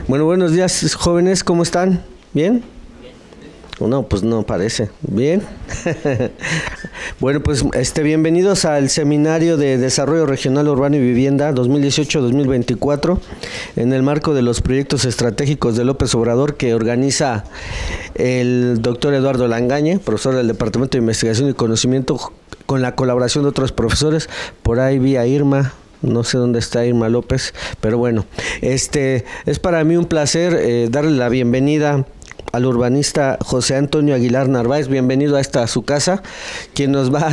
Bueno, buenos días, jóvenes, ¿cómo están? ¿Bien? No, pues no parece. ¿Bien? Bueno, pues bienvenidos al Seminario de Desarrollo Regional Urbano y Vivienda 2018-2024 en el marco de los proyectos estratégicos de López Obrador que organiza el doctor Eduardo Langañe, profesor del Departamento de Investigación y Conocimiento, con la colaboración de otros profesores. Por ahí vi a Irma. No sé dónde está Irma López, pero bueno, es para mí un placer darle la bienvenida al urbanista José Antonio Aguilar Narváez. Bienvenido a su casa, quien nos va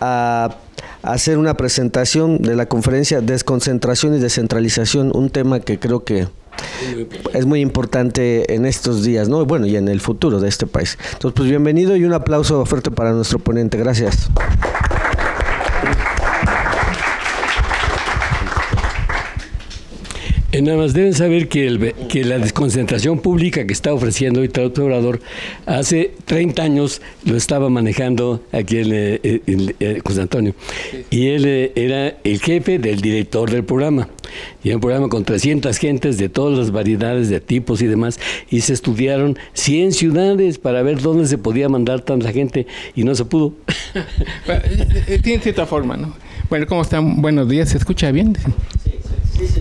a hacer una presentación de la conferencia Desconcentración y Descentralización, un tema que creo que es muy importante en estos días, ¿no? Bueno, y en el futuro de este país. Entonces, pues bienvenido y un aplauso fuerte para nuestro ponente. Gracias. Nada más deben saber que la desconcentración pública que está ofreciendo hoy López Obrador, hace 30 años lo estaba manejando aquí José Antonio. Y él era el jefe del director del programa. Y era un programa con 300 gentes de todas las variedades de tipos y demás. Y se estudiaron 100 ciudades para ver dónde se podía mandar tanta gente y no se pudo. Tiene cierta forma, ¿no? Bueno, ¿cómo están? Buenos días, ¿se escucha bien? Sí.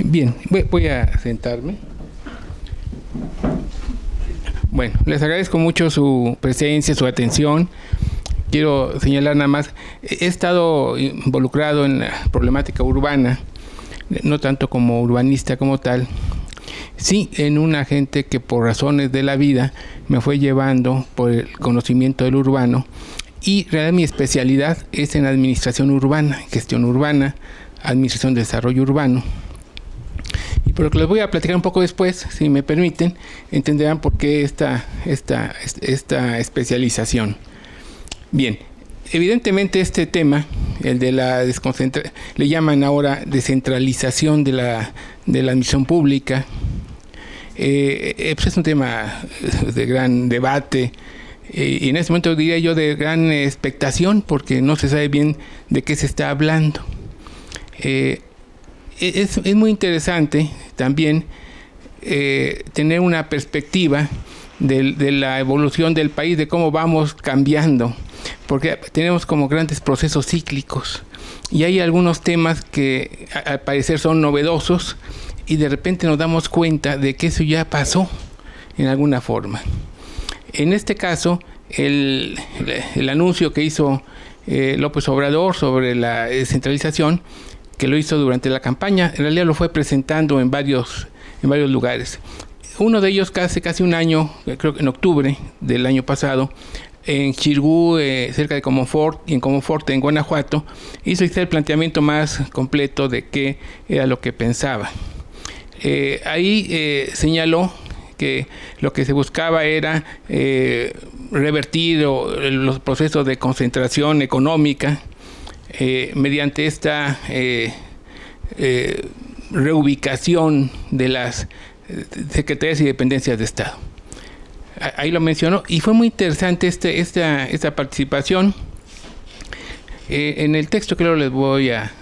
Bien, voy a sentarme. Bueno, les agradezco mucho su presencia, su atención. Quiero señalar nada más, he estado involucrado en la problemática urbana, no tanto como urbanista como tal, sí en un agente que por razones de la vida me fue llevando por el conocimiento del urbano, y realmente mi especialidad es en administración urbana, gestión urbana, administración de desarrollo urbano. Y por lo que les voy a platicar un poco después, si me permiten, entenderán por qué esta especialización. Bien, evidentemente este tema, el de la desconcentración, le llaman ahora descentralización de la administración pública, pues es un tema de gran debate, y en este momento diría yo de gran expectación, porque no se sabe bien de qué se está hablando. Es muy interesante también tener una perspectiva de la evolución del país, de cómo vamos cambiando, porque tenemos como grandes procesos cíclicos y hay algunos temas que al parecer son novedosos y de repente nos damos cuenta de que eso ya pasó en alguna forma. En este caso, el anuncio que hizo López Obrador sobre la descentralización, que lo hizo durante la campaña, en realidad lo fue presentando en varios lugares. Uno de ellos casi un año, creo que en octubre del año pasado, en Xirgu, cerca de Comonfort, y en Comonfort, en Guanajuato, hizo el planteamiento más completo de qué era lo que pensaba. Ahí señaló que lo que se buscaba era revertir los procesos de concentración económica, mediante esta reubicación de las secretarías y dependencias de Estado. Ahí lo mencionó y fue muy interesante esta participación. En el texto que luego les voy a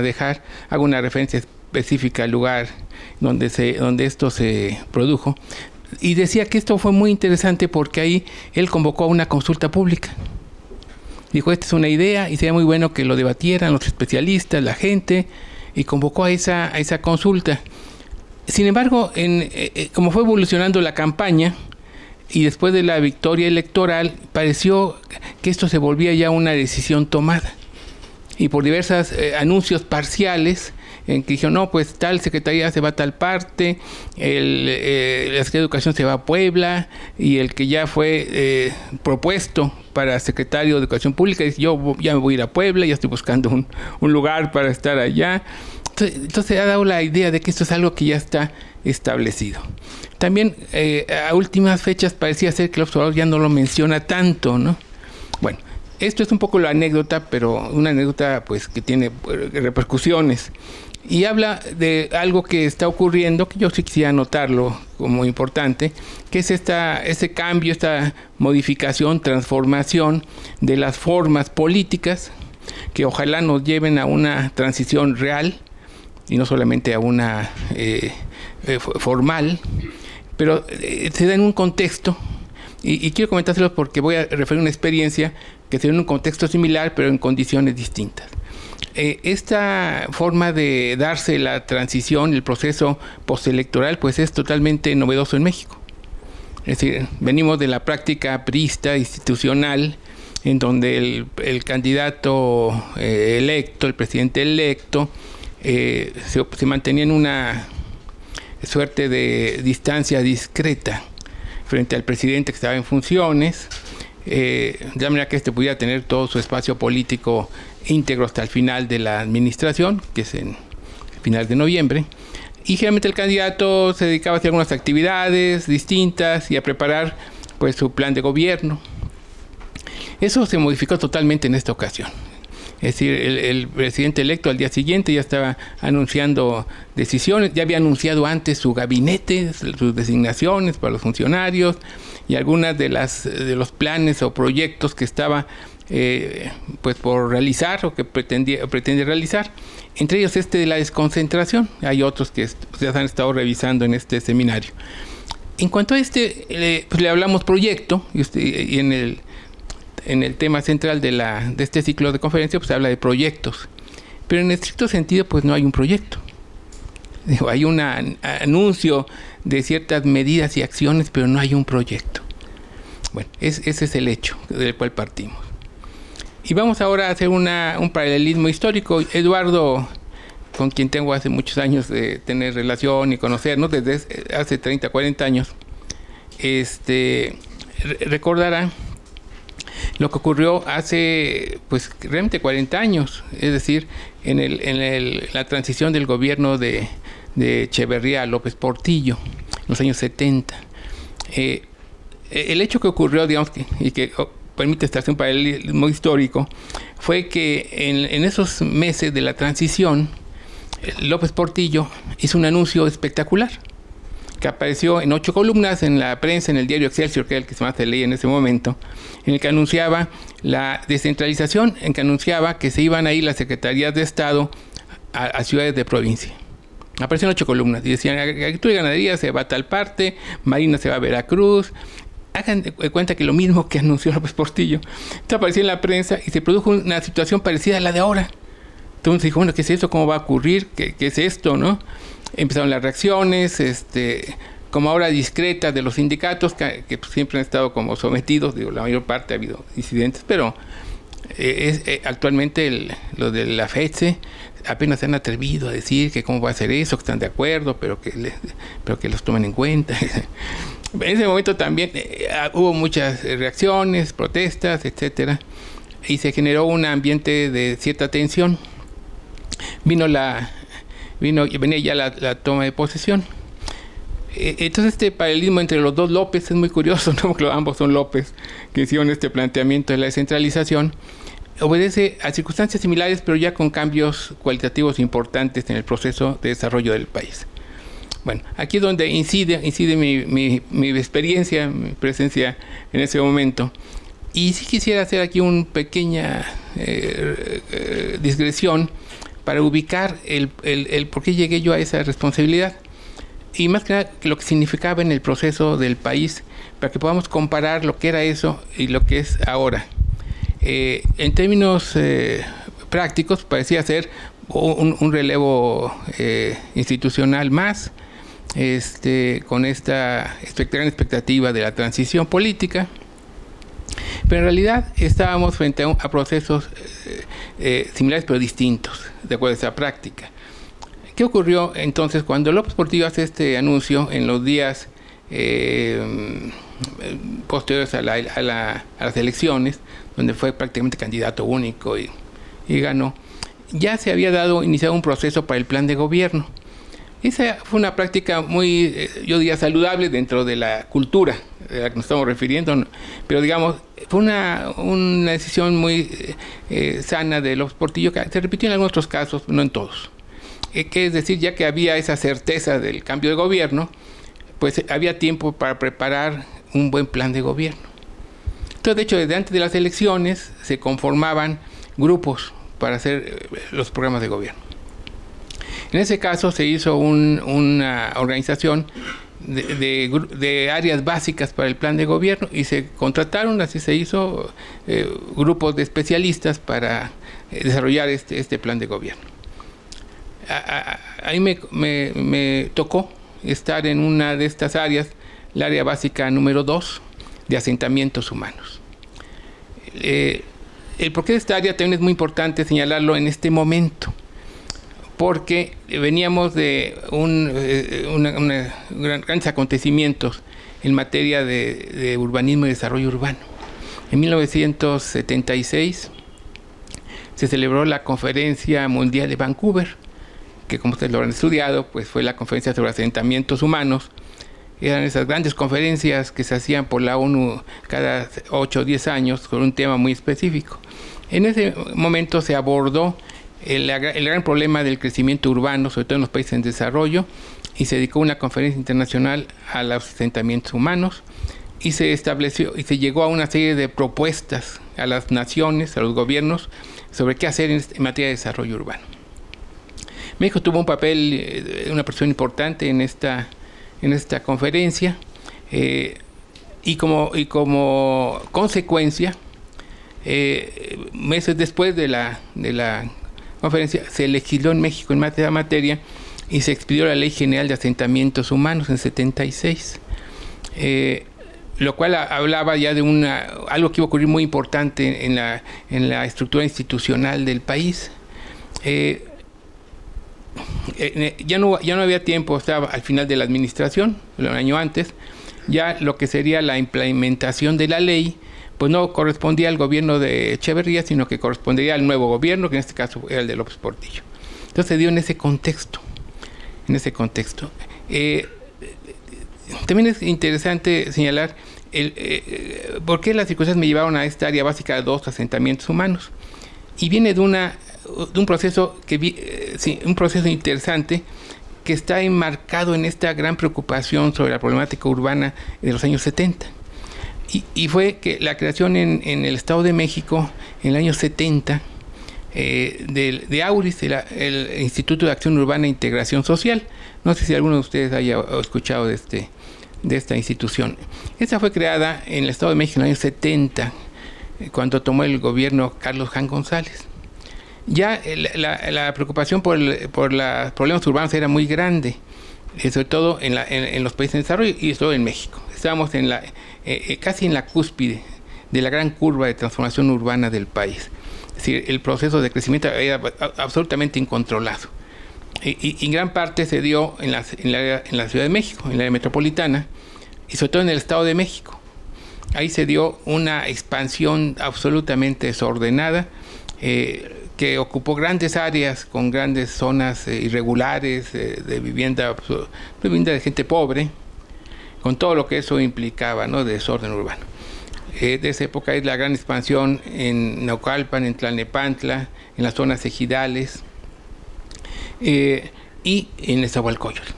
dejar, hago una referencia específica al lugar donde esto se produjo, y decía que esto fue muy interesante porque ahí él convocó a una consulta pública. Dijo, esta es una idea y sería muy bueno que lo debatieran los especialistas, la gente, y convocó a esa consulta. Sin embargo, como fue evolucionando la campaña y después de la victoria electoral, pareció que esto se volvía ya una decisión tomada. Y por diversos anuncios parciales, en que dijeron, no, pues tal secretaría se va a tal parte, la Secretaría de Educación se va a Puebla, y el que ya fue propuesto para secretario de Educación Pública dice, yo ya me voy a ir a Puebla, ya estoy buscando un lugar para estar allá. Entonces ha dado la idea de que esto es algo que ya está establecido. También a últimas fechas parecía ser que el observador ya no lo menciona tanto, ¿no? Bueno, esto es un poco la anécdota, pero una anécdota pues que tiene repercusiones. Y habla de algo que está ocurriendo, que yo sí quisiera anotarlo como importante, que es ese cambio, esta modificación, transformación de las formas políticas, que ojalá nos lleven a una transición real y no solamente a una formal, pero se da en un contexto, y quiero comentárselos porque voy a referir una experiencia que se da en un contexto similar, pero en condiciones distintas. Esta forma de darse la transición, el proceso postelectoral, pues es totalmente novedoso en México. Es decir, venimos de la práctica priista institucional, en donde el candidato electo, el presidente electo, se mantenía en una suerte de distancia discreta frente al presidente que estaba en funciones, de manera que éste pudiera tener todo su espacio político íntegro hasta el final de la administración, que es en finales de noviembre. Y generalmente el candidato se dedicaba a hacer algunas actividades distintas y a preparar pues su plan de gobierno. Eso se modificó totalmente en esta ocasión. Es decir, el presidente electo al día siguiente ya estaba anunciando decisiones, ya había anunciado antes su gabinete, sus designaciones para los funcionarios y algunas de los planes o proyectos que estaba pues por realizar o que pretende realizar. Entre ellos de la desconcentración. Hay otros que ustedes han estado revisando en este seminario. En cuanto a pues le hablamos proyecto, y en el tema central de este ciclo de conferencia, pues se habla de proyectos. Pero en estricto sentido, pues no hay un proyecto. Hay un anuncio de ciertas medidas y acciones, pero no hay un proyecto. Bueno, ese es el hecho del cual partimos. Y vamos ahora a hacer un paralelismo histórico. Eduardo, con quien tengo hace muchos años de tener relación y conocernos, desde hace 30, 40 años, recordará lo que ocurrió hace, pues, realmente 40 años, es decir, en la transición del gobierno de Echeverría a López Portillo, en los años 70. El hecho que ocurrió, digamos, y que permite establecer un paralelismo histórico, fue que en esos meses de la transición, López Portillo hizo un anuncio espectacular, que apareció en 8 columnas en la prensa, en el diario Excelsior, que era el que más se leía en ese momento, en el que anunciaba la descentralización, en que anunciaba que se iban a ir las secretarías de Estado a ciudades de provincia. Apareció en 8 columnas y decían: agricultura y ganadería se va a tal parte, Marina se va a Veracruz. Hagan de cuenta que lo mismo que anunció López Portillo. Esto apareció en la prensa y se produjo una situación parecida a la de ahora. Entonces dijo: bueno, ¿qué es esto? ¿Cómo va a ocurrir? ¿Qué es esto? ¿No? Empezaron las reacciones, como ahora discretas, de los sindicatos, que pues siempre han estado como sometidos. Digo, la mayor parte ha habido disidentes, pero actualmente los de la FEDSE apenas se han atrevido a decir que cómo va a ser eso, que están de acuerdo, pero que los tomen en cuenta. En ese momento también hubo muchas reacciones, protestas, etcétera, y se generó un ambiente de cierta tensión. Venía ya la toma de posesión. Entonces este paralelismo entre los dos López es muy curioso, ¿no? Porque ambos son López que hicieron este planteamiento de la descentralización. Obedece a circunstancias similares, pero ya con cambios cualitativos importantes en el proceso de desarrollo del país. Bueno, aquí es donde incide mi experiencia, mi presencia en ese momento. Y sí quisiera hacer aquí una pequeña digresión para ubicar el por qué llegué yo a esa responsabilidad. Y más que nada, lo que significaba en el proceso del país, para que podamos comparar lo que era eso y lo que es ahora. En términos prácticos, parecía ser un relevo institucional más, con esta gran expectativa de la transición política, pero en realidad estábamos frente a procesos similares pero distintos, de acuerdo a esa práctica. ¿Qué ocurrió entonces cuando López Portillo hace este anuncio en los días posteriores a las elecciones, donde fue prácticamente candidato único y ganó? Ya se había iniciado un proceso para el plan de gobierno. Esa fue una práctica muy, yo diría, saludable dentro de la cultura a la que nos estamos refiriendo, pero digamos, fue una decisión muy sana de López Portillo, que se repitió en algunos otros casos, no en todos. Que es decir, ya que había esa certeza del cambio de gobierno, pues había tiempo para preparar un buen plan de gobierno. Entonces, de hecho, desde antes de las elecciones se conformaban grupos para hacer los programas de gobierno. En ese caso se hizo una organización de áreas básicas para el plan de gobierno y se contrataron, así se hizo, grupos de especialistas para desarrollar este plan de gobierno. Ahí me tocó estar en una de estas áreas, el área básica número 2 de asentamientos humanos. El porqué de esta área también es muy importante señalarlo en este momento, porque veníamos de grandes acontecimientos en materia de urbanismo y desarrollo urbano. En 1976 se celebró la Conferencia Mundial de Vancouver, que como ustedes lo habrán estudiado, pues fue la conferencia sobre asentamientos humanos. Eran esas grandes conferencias que se hacían por la ONU cada 8 o 10 años con un tema muy específico. En ese momento se abordó el gran problema del crecimiento urbano, sobre todo en los países en desarrollo, y se dedicó una conferencia internacional a los asentamientos humanos, y se estableció y se llegó a una serie de propuestas a las naciones, a los gobiernos, sobre qué hacer en materia de desarrollo urbano. México tuvo un papel, una presión importante en esta conferencia, y como consecuencia, meses después de la conferencia, se legisló en México en materia y se expidió la Ley General de Asentamientos Humanos en 76, lo cual hablaba ya de algo que iba a ocurrir muy importante en la estructura institucional del país. Ya no había tiempo, estaba al final de la administración, un año antes, ya lo que sería la implementación de la ley, pues no correspondía al gobierno de Echeverría, sino que correspondería al nuevo gobierno, que en este caso era el de López Portillo. Entonces se dio en ese contexto. También es interesante señalar por qué las circunstancias me llevaron a esta área básica de 2 asentamientos humanos. Y viene de un proceso un proceso interesante que está enmarcado en esta gran preocupación sobre la problemática urbana de los años 70. Y fue que la creación en el Estado de México, en el año 70, de AURIS, el Instituto de Acción Urbana e Integración Social. No sé si alguno de ustedes haya escuchado de esta institución. Esta fue creada en el Estado de México en el año 70, cuando tomó el gobierno Carlos Jan González. Ya la preocupación por los problemas urbanos era muy grande, sobre todo en los países en desarrollo y sobre todo en México. Estábamos casi en la cúspide de la gran curva de transformación urbana del país. Es decir, el proceso de crecimiento era absolutamente incontrolado. Y en gran parte se dio en la Ciudad de México, en la área metropolitana, y sobre todo en el Estado de México. Ahí se dio una expansión absolutamente desordenada, que ocupó grandes áreas con grandes zonas irregulares de vivienda de gente pobre, con todo lo que eso implicaba, ¿no?, de desorden urbano. De esa época es la gran expansión en Naucalpan, en Tlalnepantla, en las zonas ejidales y en Nezahualcóyotl.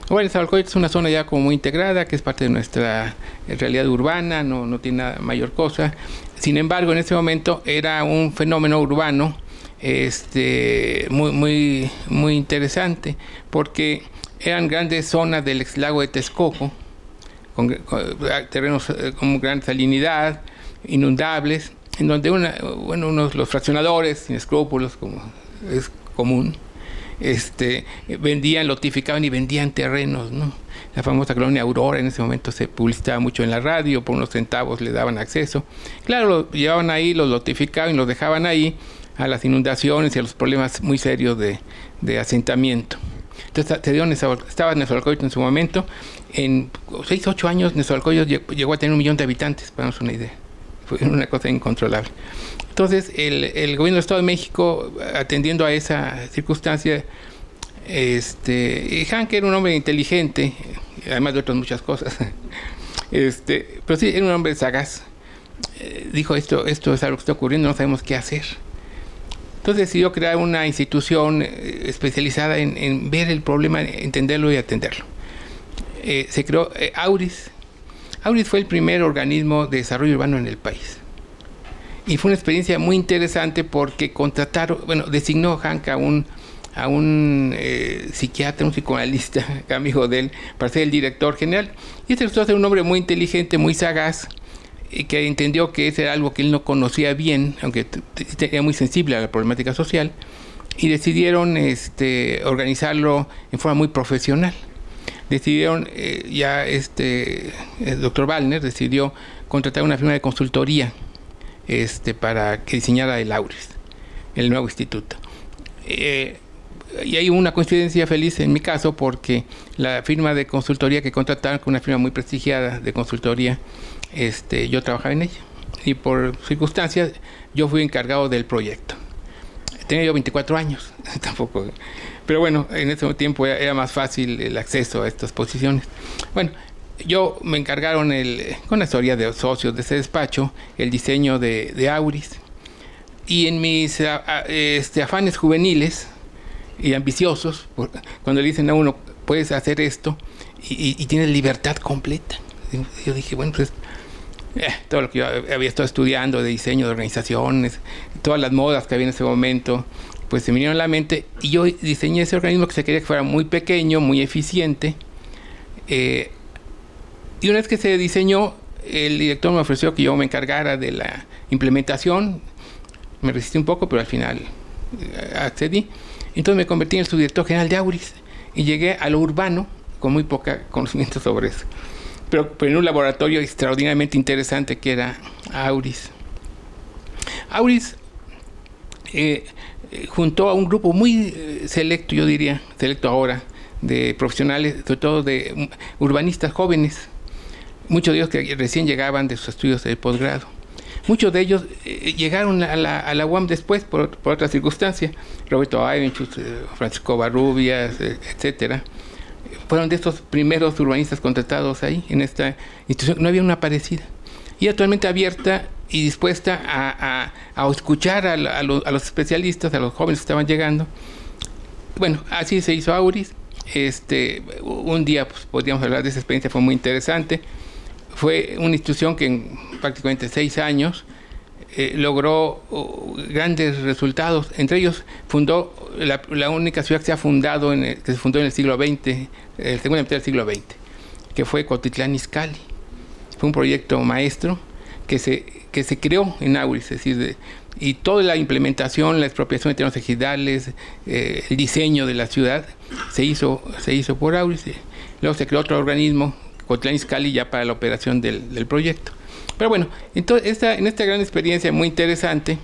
Bueno, Nezahualcóyotl es una zona ya como muy integrada, que es parte de nuestra realidad urbana, no tiene nada mayor cosa. Sin embargo, en ese momento era un fenómeno urbano muy interesante, porque eran grandes zonas del exlago de Texcoco, con terrenos con gran salinidad, inundables, en donde los fraccionadores sin escrúpulos, como es común, lotificaban y vendían terrenos, ¿no? La famosa colonia Aurora en ese momento se publicitaba mucho en la radio, por unos centavos le daban acceso. Claro, lo llevaban ahí, los lotificaban y los dejaban ahí a las inundaciones y a los problemas muy serios de asentamiento. Entonces estaba Nezahualcóyotl en su momento. En 6 o 8 años Nezahualcóyotl llegó a tener 1 millón de habitantes, para darnos una idea. Fue una cosa incontrolable. Entonces el gobierno del Estado de México, atendiendo a esa circunstancia, Hank era un hombre inteligente, además de otras muchas cosas, pero sí era un hombre sagaz. Dijo, esto es algo que está ocurriendo, no sabemos qué hacer. Entonces decidió crear una institución especializada en ver el problema, entenderlo y atenderlo. Se creó AURIS. AURIS fue el primer organismo de desarrollo urbano en el país. Y fue una experiencia muy interesante porque designó Hank a un a un psiquiatra, un psicoanalista, amigo de él, para ser el director general. Y este resultó ser un hombre muy inteligente, muy sagaz, y que entendió que ese era algo que él no conocía bien, aunque era muy sensible a la problemática social, y decidieron organizarlo en forma muy profesional. Decidieron, el doctor Wallner decidió contratar una firma de consultoría para que diseñara el AURIS, el nuevo instituto. Y hay una coincidencia feliz en mi caso, porque la firma de consultoría que contrataron, con una firma muy prestigiada de consultoría, yo trabajaba en ella, y por circunstancias yo fui encargado del proyecto. Tenía yo 24 años, tampoco, pero bueno, en ese tiempo era más fácil el acceso a estas posiciones. Bueno, yo me encargaron, con la historia de socios de ese despacho, el diseño de AURIS, y en mis afanes juveniles y ambiciosos, cuando le dicen a uno, puedes hacer esto, y tienes libertad completa. Yo dije, bueno, pues todo lo que yo había estado estudiando de diseño de organizaciones, todas las modas que había en ese momento, pues se me vinieron a la mente, y yo diseñé ese organismo que se quería que fuera muy pequeño, muy eficiente, y una vez que se diseñó, el director me ofreció que yo me encargara de la implementación. Me resistí un poco, pero al final accedí. Entonces me convertí en el subdirector general de AURIS y llegué a lo urbano con muy poca conocimiento sobre eso. Pero en un laboratorio extraordinariamente interesante que era AURIS. AURIS juntó a un grupo muy selecto, yo diría, selecto ahora, de profesionales, sobre todo de urbanistas jóvenes, muchos de ellos que recién llegaban de sus estudios de posgrado. Muchos de ellos llegaron a la UAM después por otras circunstancias. Roberto Avenchus, Francisco Barrubias, etcétera. Fueron de estos primeros urbanistas contratados ahí, en esta institución. No había una parecida. Y actualmente abierta y dispuesta a escuchar a los especialistas, a los jóvenes que estaban llegando. Bueno, así se hizo AURIS. Un día pues, podríamos hablar de esa experiencia, fue muy interesante. Fue una institución que en prácticamente 6 años logró grandes resultados. Entre ellos fundó la única ciudad que se ha fundado, que se fundó en el siglo XX, la segunda mitad del siglo XX, que fue Cuautitlán Izcalli. Fue un proyecto maestro que se creó en AURIS, es decir, y toda la implementación, la expropiación de terrenos ejidales, el diseño de la ciudad se hizo por AURIS. Luego se creó otro organismo, Cuautitlán Izcalli, ya para la operación del proyecto. Pero bueno, entonces en esta gran experiencia muy interesante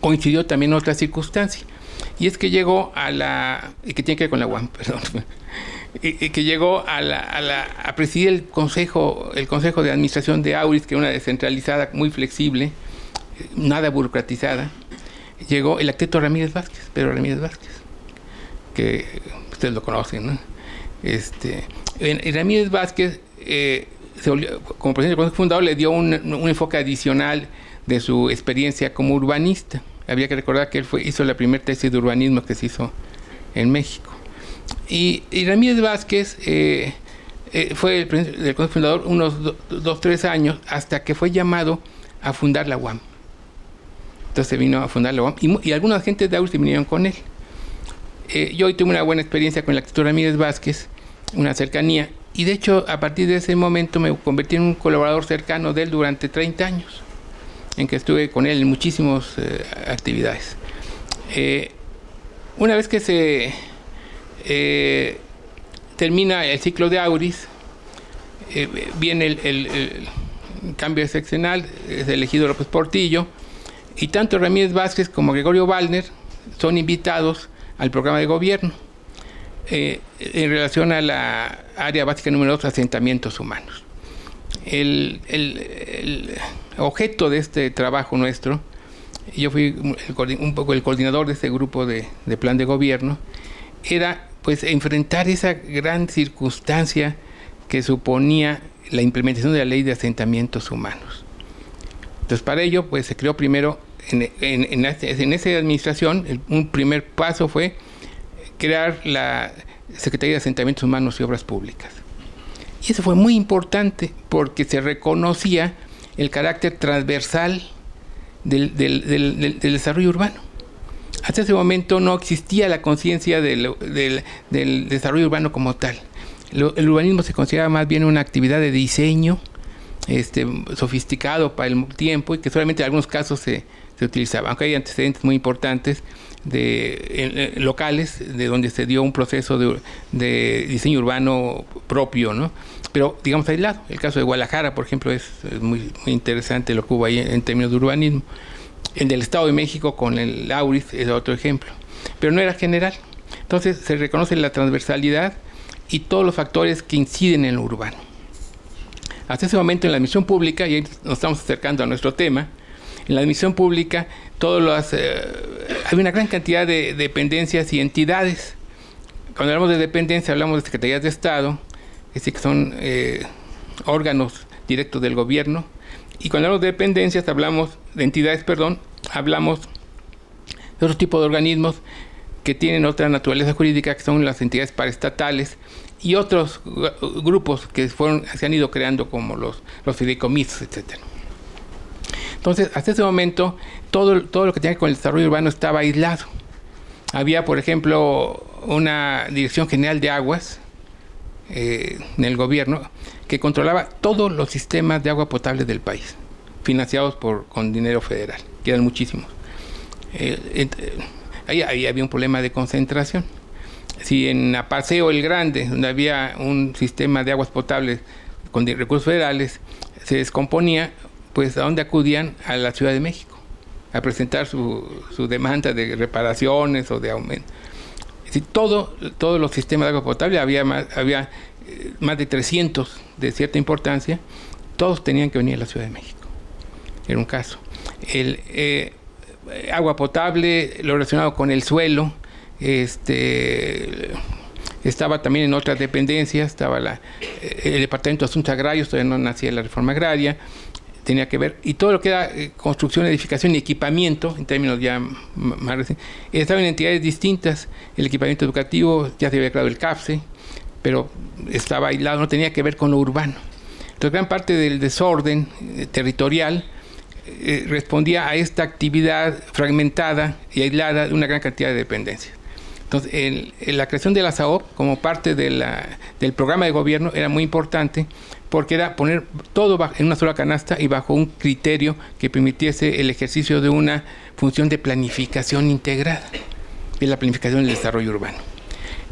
coincidió también otra circunstancia, y es que llegó que tiene que ver con la UAM, perdón, y que llegó a presidir el consejo de administración de AURIS, que era una descentralizada, muy flexible, nada burocratizada. Llegó el arquitecto Ramírez Vázquez, Pedro Ramírez Vázquez, que ustedes lo conocen, ¿no? Y Ramírez Vázquez, como presidente del Consejo Fundador, le dio un enfoque adicional de su experiencia como urbanista. Había que recordar que él hizo la primera tesis de urbanismo que se hizo en México. Y Ramírez Vázquez fue el presidente del Consejo Fundador unos 2-3 años, hasta que fue llamado a fundar la UAM. Entonces vino a fundar la UAM, y algunas gentes de AURIS vinieron con él. Yo hoy tuve una buena experiencia con el arquitecto Ramírez Vázquez, una cercanía, y de hecho a partir de ese momento me convertí en un colaborador cercano de él durante 30 años, en que estuve con él en muchísimas actividades. Una vez que se termina el ciclo de AURIS, viene el cambio sexenal, es elegido López Portillo, y tanto Ramírez Vázquez como Gregorio Wallner son invitados al programa de gobierno en relación a la área básica número 2, asentamientos humanos. El objeto de este trabajo nuestro, yo fui un poco el coordinador de este grupo de plan de gobierno, era pues enfrentar esa gran circunstancia que suponía la implementación de la ley de asentamientos humanos. Entonces, para ello pues se creó primero en esa administración, un primer paso fue crear la Secretaría de Asentamientos Humanos y Obras Públicas. Y eso fue muy importante porque se reconocía el carácter transversal del desarrollo urbano. Hasta ese momento no existía la conciencia del desarrollo urbano como tal. El urbanismo se consideraba más bien una actividad de diseño sofisticado para el tiempo y que solamente en algunos casos se utilizaba, aunque hay antecedentes muy importantes locales de donde se dio un proceso de diseño urbano propio, ¿no? Pero digamos aislado. El caso de Guadalajara, por ejemplo, es muy interesante lo que hubo ahí en términos de urbanismo. El del Estado de México con el Auris es otro ejemplo, pero no era general. Entonces se reconoce la transversalidad y todos los factores que inciden en lo urbano. Hasta ese momento en la administración pública, y ahí nos estamos acercando a nuestro tema, en la administración pública hay una gran cantidad de dependencias y entidades. Cuando hablamos de dependencia hablamos de secretarías de Estado, es decir, que son órganos directos del gobierno, y cuando hablamos de dependencias hablamos de entidades, hablamos de otro tipo de organismos que tienen otra naturaleza jurídica, que son las entidades paraestatales y otros grupos que se han ido creando como los fideicomisos, etcétera. Entonces, hasta ese momento, todo lo que tenía que ver con el desarrollo urbano estaba aislado. Había, por ejemplo, una Dirección General de Aguas en el gobierno que controlaba todos los sistemas de agua potable del país, financiados con dinero federal, que eran muchísimos. Ahí había un problema de concentración. Si en Apaseo el Grande, donde había un sistema de aguas potables con recursos federales, se descomponía, pues ¿a dónde acudían? A la Ciudad de México, a presentar su demanda de reparaciones o de aumento. Es decir, todos los sistemas de agua potable, había más de 300 de cierta importancia, todos tenían que venir a la Ciudad de México. Era un caso. Agua potable, lo relacionado con el suelo, estaba también en otras dependencias, estaba el Departamento de Asuntos Agrarios, todavía no nacía la reforma agraria, tenía que ver, y todo lo que era construcción, edificación y equipamiento, en términos ya más recientes, estaban en entidades distintas. El equipamiento educativo ya se había creado el CAPSE, pero estaba aislado, no tenía que ver con lo urbano. Entonces, gran parte del desorden territorial respondía a esta actividad fragmentada y aislada de una gran cantidad de dependencias. Entonces, la creación de la SAOP como parte del programa de gobierno era muy importante, porque era poner todo en una sola canasta y bajo un criterio que permitiese el ejercicio de una función de planificación integrada, de la planificación del desarrollo urbano.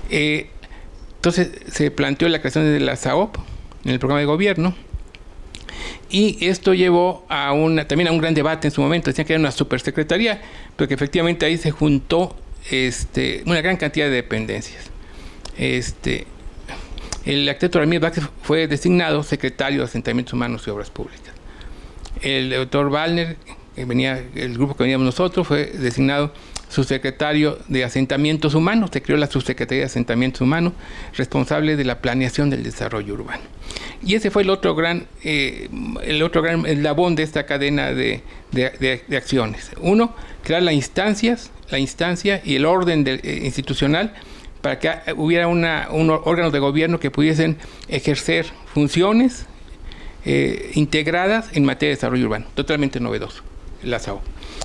Entonces se planteó la creación de la SAOP en el programa de gobierno, y esto llevó también a un gran debate en su momento. Decían que era una supersecretaría, pero que efectivamente ahí se juntó una gran cantidad de dependencias. El arquitecto Ramírez Vázquez fue designado secretario de Asentamientos Humanos y Obras Públicas. El doctor Wallner, el grupo que veníamos nosotros, fue designado subsecretario de Asentamientos Humanos. Se creó la subsecretaría de Asentamientos Humanos, responsable de la planeación del desarrollo urbano. Y ese fue el otro gran eslabón de esta cadena de acciones. Uno, crear la instancia y el orden institucional para que hubiera unos órganos de gobierno que pudiesen ejercer funciones integradas en materia de desarrollo urbano, totalmente novedoso, la SAO.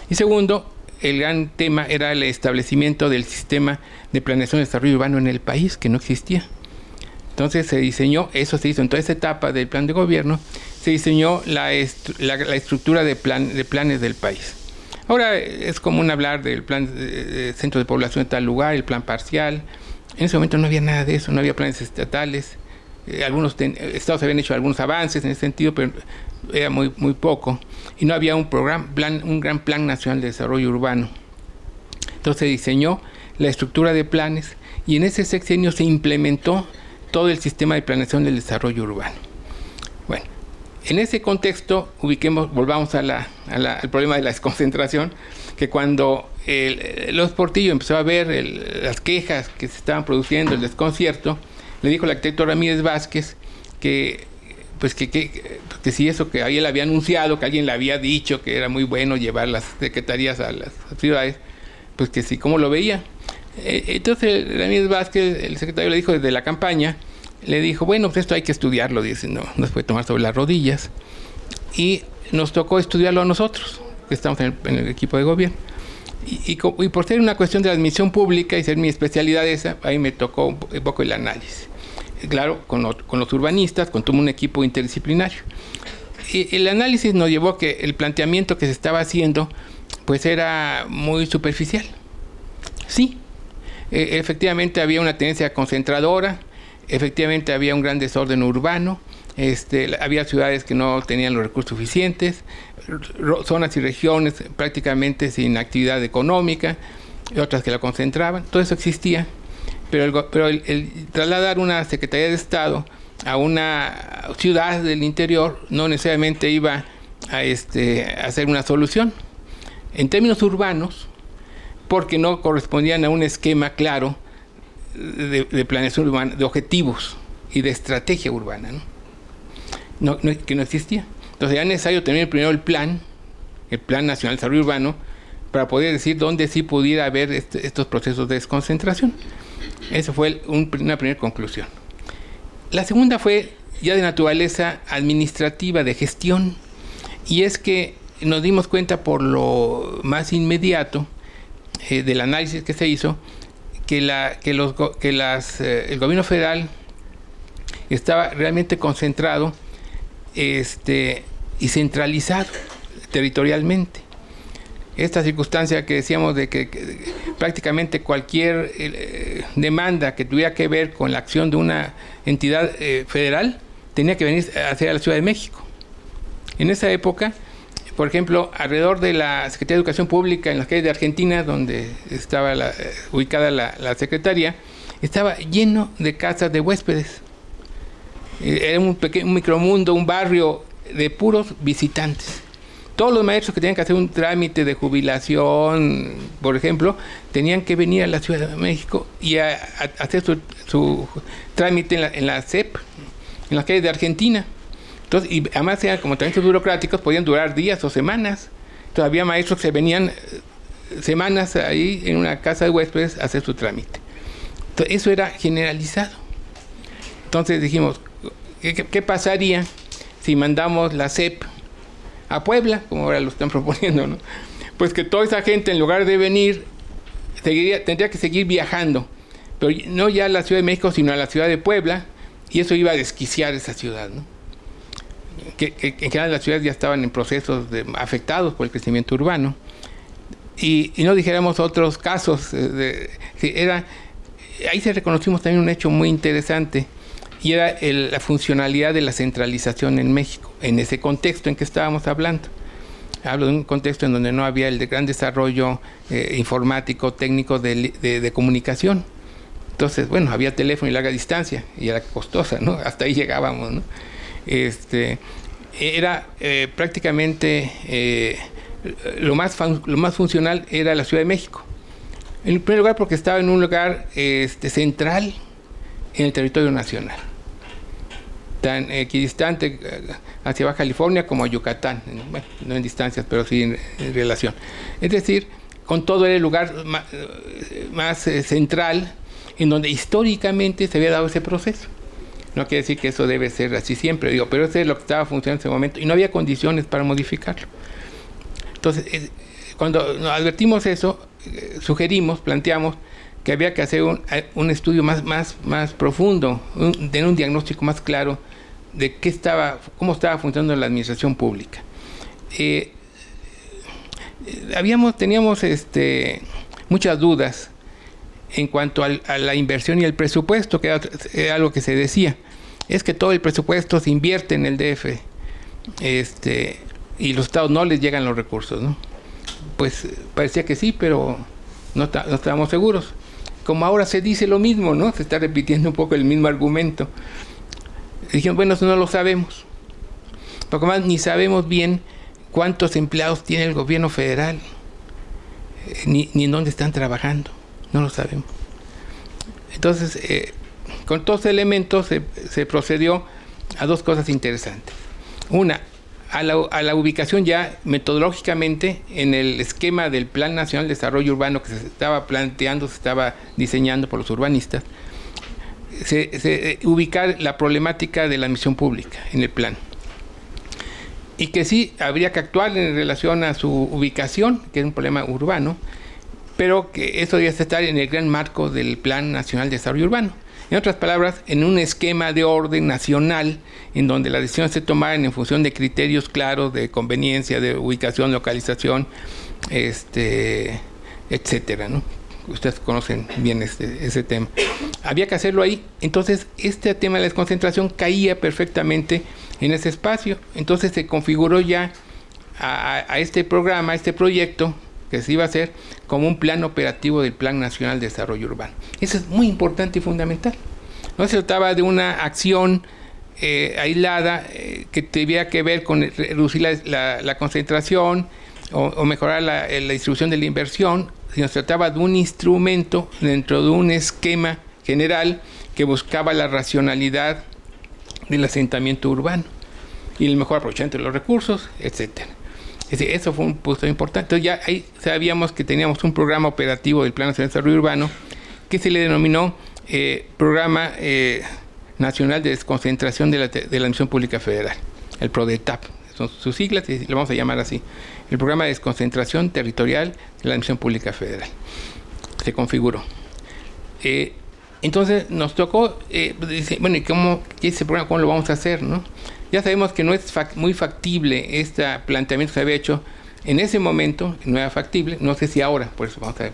Y segundo, el gran tema era el establecimiento del sistema de planeación de desarrollo urbano en el país, que no existía. Entonces se hizo en toda esa etapa del plan de gobierno, se diseñó la estructura de planes del país. Ahora es común hablar del plan de centro de población de tal lugar, el plan parcial. En ese momento no había nada de eso, no había planes estatales. Algunos estados habían hecho algunos avances en ese sentido, pero era muy poco. Y no había un gran plan nacional de desarrollo urbano. Entonces se diseñó la estructura de planes y en ese sexenio se implementó todo el sistema de planeación del desarrollo urbano. Bueno, en ese contexto volvamos al problema de la desconcentración, que cuando López Portillo empezó a ver las quejas que se estaban produciendo, el desconcierto, le dijo al arquitecto Ramírez Vázquez que si eso que él había anunciado, que alguien le había dicho que era muy bueno llevar las secretarías a las ciudades, pues que sí, ¿cómo lo veía? Entonces Ramírez Vázquez, el secretario, le dijo desde la campaña, le dijo, bueno, pues esto hay que estudiarlo, dice, no se puede tomar sobre las rodillas. Y nos tocó estudiarlo a nosotros, que estamos en el equipo de gobierno. Y por ser una cuestión de la admisión pública y ser mi especialidad esa, ahí me tocó un poco el análisis. Claro, con los urbanistas, con todo un equipo interdisciplinario. Y el análisis nos llevó a que el planteamiento que se estaba haciendo pues era muy superficial. Sí, efectivamente había una tendencia concentradora, efectivamente había un gran desorden urbano, había ciudades que no tenían los recursos suficientes, zonas y regiones prácticamente sin actividad económica, y otras que la concentraban, todo eso existía, pero el trasladar una Secretaría de Estado a una ciudad del interior no necesariamente iba a hacer una solución. En términos urbanos, porque no correspondían a un esquema claro de planeación urbana, de objetivos y de estrategia urbana, que no existía. Entonces era necesario tener primero el Plan Nacional de Desarrollo Urbano, para poder decir dónde sí pudiera haber estos procesos de desconcentración. Esa fue una primera conclusión. La segunda fue ya de naturaleza administrativa, de gestión, y es que nos dimos cuenta por lo más inmediato del análisis que se hizo que el gobierno federal estaba realmente concentrado y centralizado territorialmente. Esta circunstancia que decíamos de que prácticamente cualquier demanda que tuviera que ver con la acción de una entidad federal tenía que venir hacia la Ciudad de México. En esa época, por ejemplo, alrededor de la Secretaría de Educación Pública en las calles de Argentina, donde estaba ubicada la Secretaría, estaba lleno de casas de huéspedes. Era un micromundo, un barrio de puros visitantes. Todos los maestros que tenían que hacer un trámite de jubilación, por ejemplo, tenían que venir a la Ciudad de México y a hacer su trámite en la SEP, en las calles de Argentina. Entonces, y además eran como trámites burocráticos, podían durar días o semanas. Entonces había maestros que venían semanas ahí en una casa de huéspedes a hacer su trámite. Entonces, eso era generalizado. Entonces dijimos, ¿qué pasaría si mandamos la SEP a Puebla, como ahora lo están proponiendo, ¿no? Pues que toda esa gente, en lugar de venir, tendría que seguir viajando, pero no ya a la Ciudad de México, sino a la ciudad de Puebla, y eso iba a desquiciar esa ciudad, ¿no? Que en general las ciudades ya estaban en procesos afectados por el crecimiento urbano, y no dijéramos otros casos, ahí se reconocimos también un hecho muy interesante, y era la funcionalidad de la centralización en México, en ese contexto en que estábamos hablando. Hablo de un contexto en donde no había el gran desarrollo informático, técnico de comunicación. Entonces, bueno, había teléfono y larga distancia, y era costosa, ¿no? Hasta ahí llegábamos, ¿no? Era prácticamente lo más funcional era la Ciudad de México. En primer lugar, porque estaba en un lugar central en el territorio nacional, tan equidistante hacia Baja California como a Yucatán, bueno, no en distancias, pero sí en relación. Es decir, con todo era el lugar más central en donde históricamente se había dado ese proceso. No quiere decir que eso debe ser así siempre, pero eso es lo que estaba funcionando en ese momento y no había condiciones para modificarlo. Entonces, cuando nos advertimos eso, planteamos que había que hacer un estudio más profundo, tener un diagnóstico más claro de cómo estaba funcionando la administración pública. Teníamos muchas dudas en cuanto a la inversión y el presupuesto, que era algo que se decía. Es que todo el presupuesto se invierte en el DF, y los estados no les llegan los recursos, ¿no? Pues parecía que sí, pero no estábamos seguros. Como ahora se dice lo mismo, ¿no? Se está repitiendo un poco el mismo argumento. Dijeron, bueno, eso no lo sabemos. Porque más ni sabemos bien cuántos empleados tiene el gobierno federal, ni en dónde están trabajando. No lo sabemos. Entonces, con todos los elementos se procedió a dos cosas interesantes. Una, a la ubicación ya metodológicamente en el esquema del Plan Nacional de Desarrollo Urbano que se estaba planteando, se estaba diseñando por los urbanistas, ubicar la problemática de la admisión pública en el plan. Y que sí habría que actuar en relación a su ubicación, que es un problema urbano, pero que eso debe estar en el gran marco del Plan Nacional de Desarrollo Urbano. En otras palabras, en un esquema de orden nacional en donde las decisiones se tomaran en función de criterios claros de conveniencia, de ubicación, localización, etcétera, ¿no? Ustedes conocen bien ese tema. Había que hacerlo ahí. Entonces, este tema de la desconcentración caía perfectamente en ese espacio. Entonces, se configuró ya a este programa, a este proyecto que se iba a hacer como un plan operativo del Plan Nacional de Desarrollo Urbano. Eso es muy importante y fundamental. No se trataba de una acción aislada que tuviera que ver con reducir la concentración o mejorar la distribución de la inversión, sino se trataba de un instrumento dentro de un esquema general que buscaba la racionalidad del asentamiento urbano y el mejor aprovechamiento de los recursos, etcétera. Es decir, eso fue un punto importante. Entonces ya ahí sabíamos que teníamos un programa operativo del Plan Nacional de Desarrollo Urbano que se le denominó Programa Nacional de Desconcentración de la Administración Pública Federal, el PRODETAP, son sus siglas y lo vamos a llamar así, el Programa de Desconcentración Territorial de la Administración Pública Federal. Se configuró. Entonces nos tocó, bueno, ¿y ese programa cómo lo vamos a hacer, no? Ya sabemos que no es muy factible este planteamiento que se había hecho en ese momento, no era factible, no sé si ahora, por eso vamos a ver.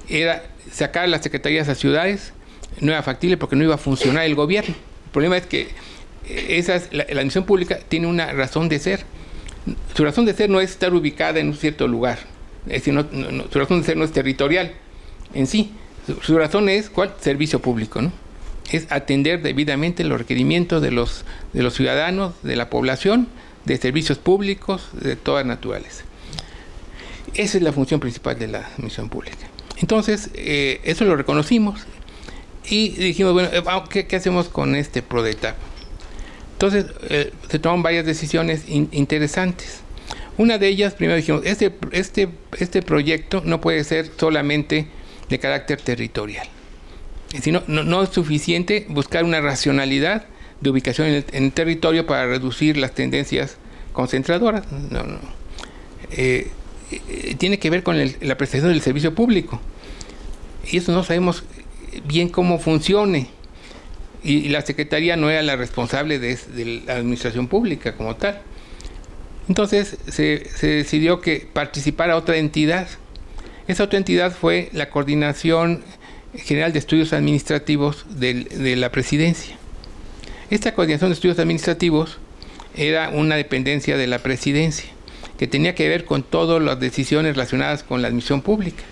Era sacar las secretarías a ciudades, no era factible porque no iba a funcionar el gobierno. El problema es que la administración pública tiene una razón de ser. Su razón de ser no es estar ubicada en un cierto lugar, es decir, su razón de ser no es territorial en sí. Su razón es, ¿cuál? Servicio público, ¿no? Es atender debidamente los requerimientos de los ciudadanos, de la población, de servicios públicos de toda naturaleza. Esa es la función principal de la administración pública. Entonces, eso lo reconocimos y dijimos, bueno, ¿qué hacemos con este PRODETAP? Entonces, se tomaron varias decisiones interesantes. Una de ellas, primero dijimos, este proyecto no puede ser solamente de carácter territorial. Es decir, no es suficiente buscar una racionalidad de ubicación en el territorio para reducir las tendencias concentradoras. No. Tiene que ver con la prestación del servicio público. Y eso no sabemos bien cómo funcione. Y la Secretaría no era la responsable de la administración pública como tal. Entonces se decidió que participara otra entidad. Esa otra entidad fue la Coordinación General de Estudios Administrativos de la Presidencia. Esta Coordinación de Estudios Administrativos era una dependencia de la Presidencia, que tenía que ver con todas las decisiones relacionadas con la administración pública.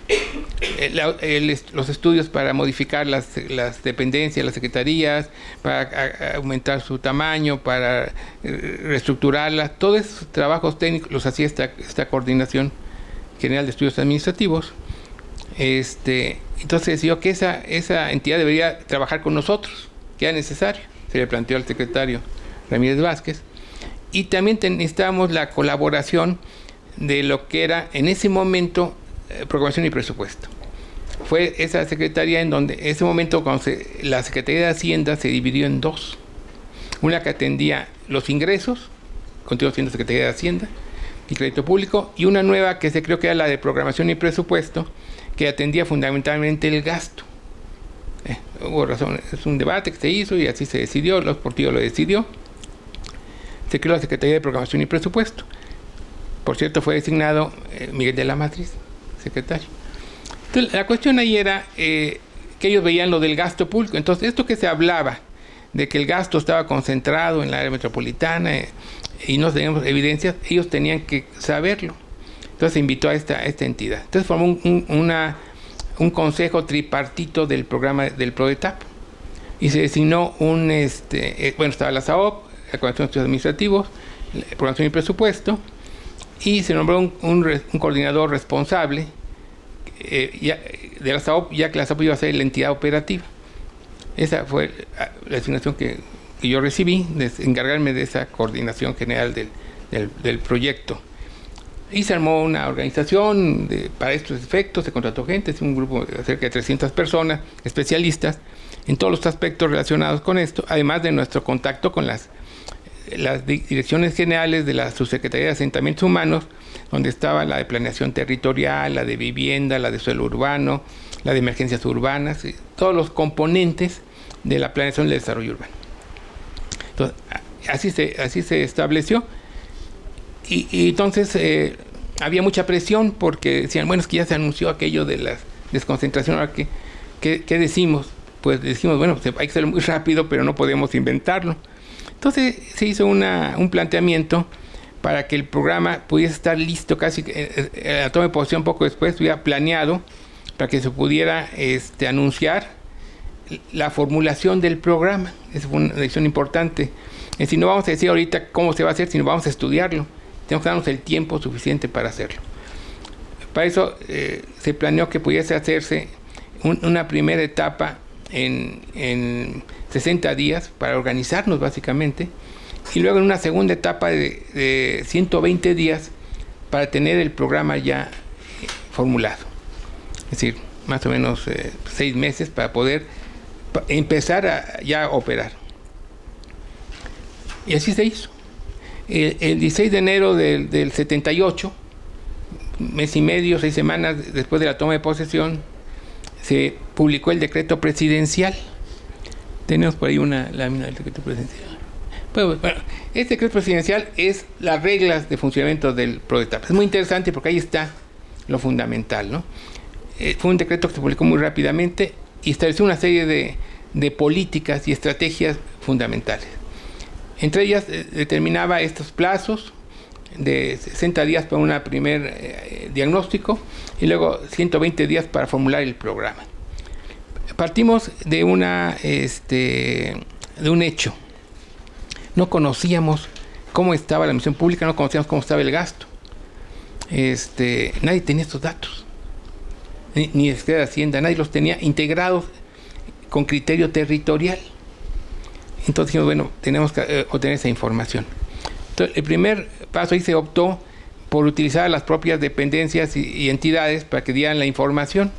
Los estudios para modificar las dependencias, las secretarías, para aumentar su tamaño, para reestructurarlas, todos esos trabajos técnicos los hacía esta Coordinación General de Estudios Administrativos. Entonces decidió que esa entidad debería trabajar con nosotros, que era necesario. Se le planteó al secretario Ramírez Vázquez. Y también necesitábamos la colaboración de lo que era en ese momento programación y presupuesto. Fue esa secretaría en donde en ese momento cuando la Secretaría de Hacienda se dividió en dos. Una que atendía los ingresos, continuó siendo Secretaría de Hacienda y Crédito Público, y una nueva que se creo que era la de programación y presupuesto, que atendía fundamentalmente el gasto. Hubo razón, es un debate que se hizo y así se decidió, los partidos lo decidió. Se creó la Secretaría de Programación y Presupuesto. Por cierto, fue designado Miguel de la Matriz, secretario. Entonces, la cuestión ahí era que ellos veían lo del gasto público. Entonces, esto que se hablaba de que el gasto estaba concentrado en la área metropolitana y no teníamos evidencias, ellos tenían que saberlo. Entonces se invitó a esta entidad. Entonces formó un consejo tripartito del programa del PRODETAP y se designó estaba la SAOP, la Coordinación de Estudios Administrativos, la Programación y Presupuesto, y se nombró un coordinador responsable de la SAOP, ya que la SAOP iba a ser la entidad operativa. Esa fue la designación que yo recibí, de encargarme de esa coordinación general del proyecto. Y se armó una organización para estos efectos, se contrató gente, es un grupo de cerca de 300 personas, especialistas, en todos los aspectos relacionados con esto, además de nuestro contacto con las direcciones generales de la Subsecretaría de Asentamientos Humanos, donde estaba la de planeación territorial, la de vivienda, la de suelo urbano, la de emergencias urbanas, todos los componentes de la planeación del desarrollo urbano. Entonces, así se estableció, y entonces había mucha presión porque decían, bueno, es que ya se anunció aquello de la desconcentración, ahora ¿qué decimos? Pues decimos, bueno, pues hay que hacerlo muy rápido, pero no podemos inventarlo. Entonces se hizo un planteamiento para que el programa pudiese estar listo casi, la toma de posesión poco después, estuviera planeado para que se pudiera anunciar la formulación del programa. Esa fue una decisión importante. Es decir, no vamos a decir ahorita cómo se va a hacer, sino vamos a estudiarlo. Tenemos que darnos el tiempo suficiente para hacerlo. Para eso se planeó que pudiese hacerse una primera etapa en 60 días para organizarnos básicamente, y luego en una segunda etapa de 120 días para tener el programa ya formulado. Es decir, más o menos 6 meses para poder empezar ya a operar. Y así se hizo. El 16 de enero del 78, mes y medio, 6 semanas después de la toma de posesión, se publicó el decreto presidencial. Tenemos por ahí una lámina del decreto presidencial. Bueno, este decreto presidencial es las reglas de funcionamiento del PRODETAP. Es muy interesante porque ahí está lo fundamental, ¿no? Fue un decreto que se publicó muy rápidamente y estableció una serie de políticas y estrategias fundamentales. Entre ellas determinaba estos plazos de 60 días para un primer diagnóstico y luego 120 días para formular el programa. Partimos de un hecho. No conocíamos cómo estaba la administración pública, no conocíamos cómo estaba el gasto. Nadie tenía estos datos, ni el Secretario de Hacienda, nadie los tenía integrados con criterio territorial. Entonces dijimos, bueno, tenemos que obtener esa información. Entonces, el primer paso ahí se optó por utilizar las propias dependencias y entidades para que dieran la información.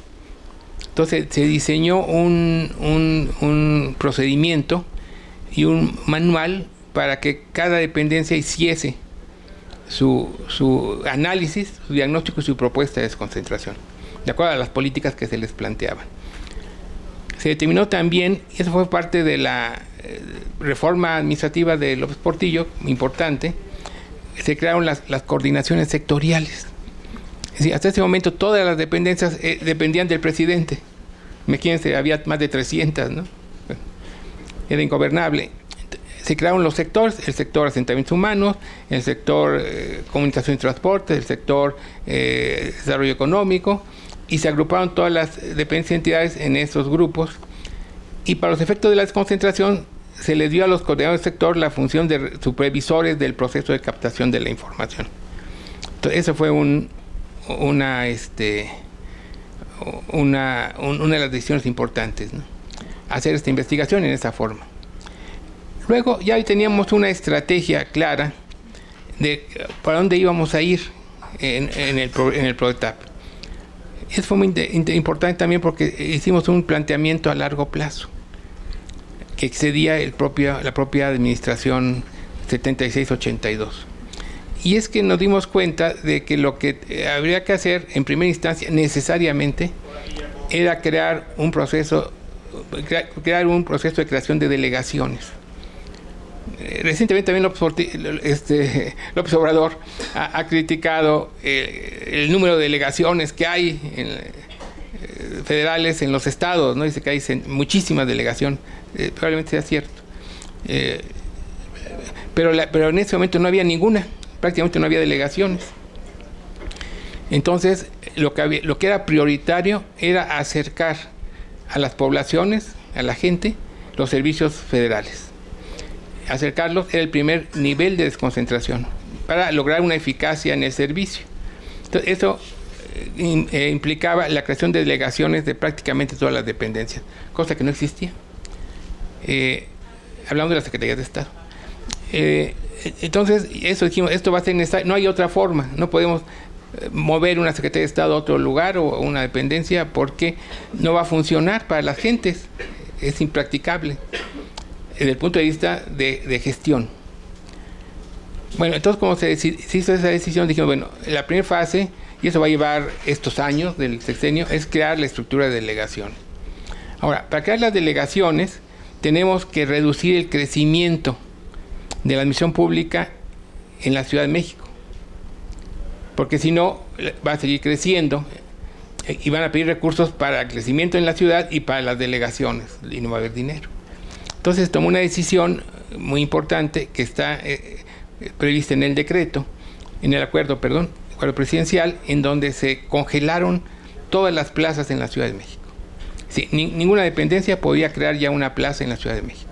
Entonces se diseñó un procedimiento y un manual para que cada dependencia hiciese su análisis, su diagnóstico y su propuesta de desconcentración, de acuerdo a las políticas que se les planteaban. Se determinó también, y eso fue parte de la reforma administrativa de López Portillo, importante, se crearon las coordinaciones sectoriales. Es decir, hasta ese momento todas las dependencias dependían del presidente. Imagínense, había más de 300, ¿no? Bueno, era ingobernable. Se crearon los sectores, el sector asentamientos humanos, el sector comunicación y transporte, el sector desarrollo económico, y se agruparon todas las dependencias y entidades en esos grupos. Y para los efectos de la desconcentración se les dio a los coordinadores del sector la función de supervisores del proceso de captación de la información. Entonces, eso fue una de las decisiones importantes, ¿no? Hacer esta investigación en esa forma. Luego ya teníamos una estrategia clara de para dónde íbamos a ir en el PRODETAP. Eso fue muy importante también porque hicimos un planteamiento a largo plazo que excedía la propia administración 76-82. Y es que nos dimos cuenta de que lo que habría que hacer en primera instancia necesariamente era crear un proceso de creación de delegaciones. Recientemente también López Obrador ha criticado el número de delegaciones que hay federales en los estados, ¿no? Dice que hay muchísimas delegaciones, probablemente sea cierto, pero en ese momento no había ninguna, prácticamente no había delegaciones. Entonces lo que era prioritario era acercar a las poblaciones, a la gente, los servicios federales. Acercarlos era el primer nivel de desconcentración para lograr una eficacia en el servicio. Entonces, eso implicaba la creación de delegaciones de prácticamente todas las dependencias, cosa que no existía. Hablamos de la Secretaría de Estado. Entonces, eso dijimos, esto va a ser necesario, no hay otra forma, no podemos mover una Secretaría de Estado a otro lugar o una dependencia porque no va a funcionar para las gentes, es impracticable desde el punto de vista de gestión. Bueno, entonces como se hizo esa decisión, dijimos, bueno, la primera fase, y eso va a llevar estos años del sexenio, es crear la estructura de delegación. Ahora, para crear las delegaciones, tenemos que reducir el crecimiento de la admisión pública en la Ciudad de México, porque si no, va a seguir creciendo y van a pedir recursos para el crecimiento en la ciudad y para las delegaciones, y no va a haber dinero. Entonces tomó una decisión muy importante que está prevista en el decreto, en el acuerdo presidencial, en donde se congelaron todas las plazas en la Ciudad de México. Sí, ninguna dependencia podía crear ya una plaza en la Ciudad de México.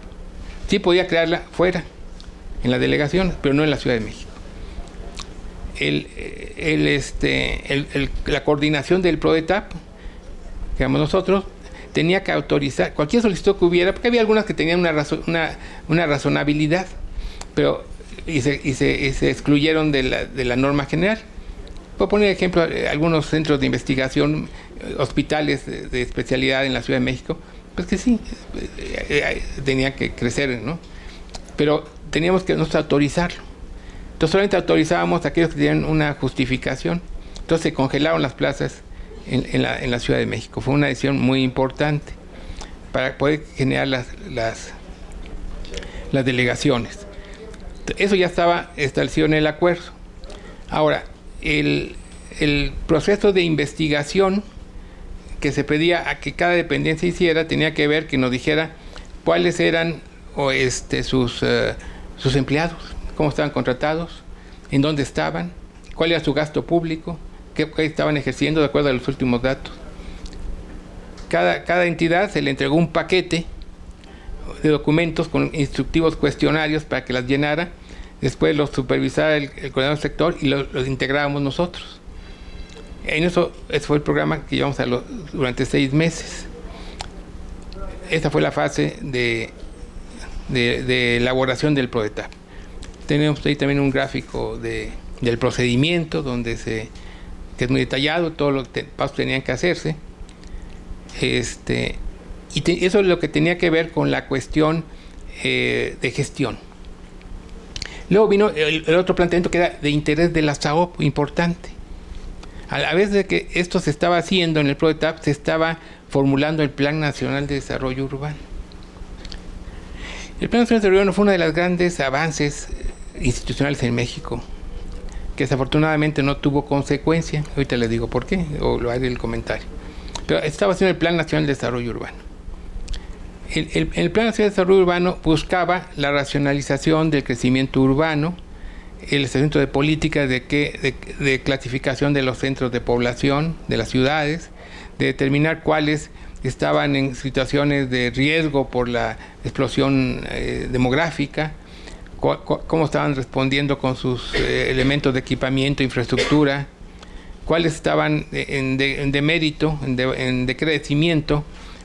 Sí podía crearla fuera, en las delegaciones, pero no en la Ciudad de México. La coordinación del PRODETAP, que éramos nosotros, tenía que autorizar cualquier solicitud que hubiera, porque había algunas que tenían una razonabilidad, pero y se excluyeron de la norma general. Puedo poner ejemplo algunos centros de investigación, hospitales de especialidad en la Ciudad de México, pues que sí, tenía que crecer, ¿no? Pero teníamos que nosotros autorizarlo. Entonces solamente autorizábamos a aquellos que tenían una justificación. Entonces se congelaron las plazas en la Ciudad de México. Fue una decisión muy importante para poder generar las delegaciones. Eso ya estaba establecido en el acuerdo. Ahora, el proceso de investigación que se pedía a que cada dependencia hiciera tenía que ver que nos dijera cuáles eran sus empleados, cómo estaban contratados, en dónde estaban, cuál era su gasto público, qué estaban ejerciendo de acuerdo a los últimos datos. Cada entidad se le entregó un paquete de documentos con instructivos cuestionarios para que las llenara, después los supervisara el coordinador del sector y los integrábamos nosotros. Ese fue el programa que llevamos durante 6 meses. Esta fue la fase de elaboración del PRODETAP. Tenemos ahí también un gráfico del procedimiento que es muy detallado, todos los pasos tenían que hacerse. Eso es lo que tenía que ver con la cuestión de gestión. Luego vino el otro planteamiento que era de interés de la SAOP, importante. A la vez de que esto se estaba haciendo en el PRODETAP, se estaba formulando el Plan Nacional de Desarrollo Urbano. El Plan Nacional de Desarrollo Urbano fue uno de los grandes avances institucionales en México, que desafortunadamente no tuvo consecuencia. Ahorita les digo por qué, o lo haré el comentario. Pero estaba haciendo el Plan Nacional de Desarrollo Urbano. El Plan Nacional de Desarrollo Urbano buscaba la racionalización del crecimiento urbano, el establecimiento de políticas de clasificación de los centros de población, de las ciudades, de determinar cuáles estaban en situaciones de riesgo por la explosión demográfica, cómo estaban respondiendo con sus elementos de equipamiento, infraestructura, cuáles estaban en demérito, en decrecimiento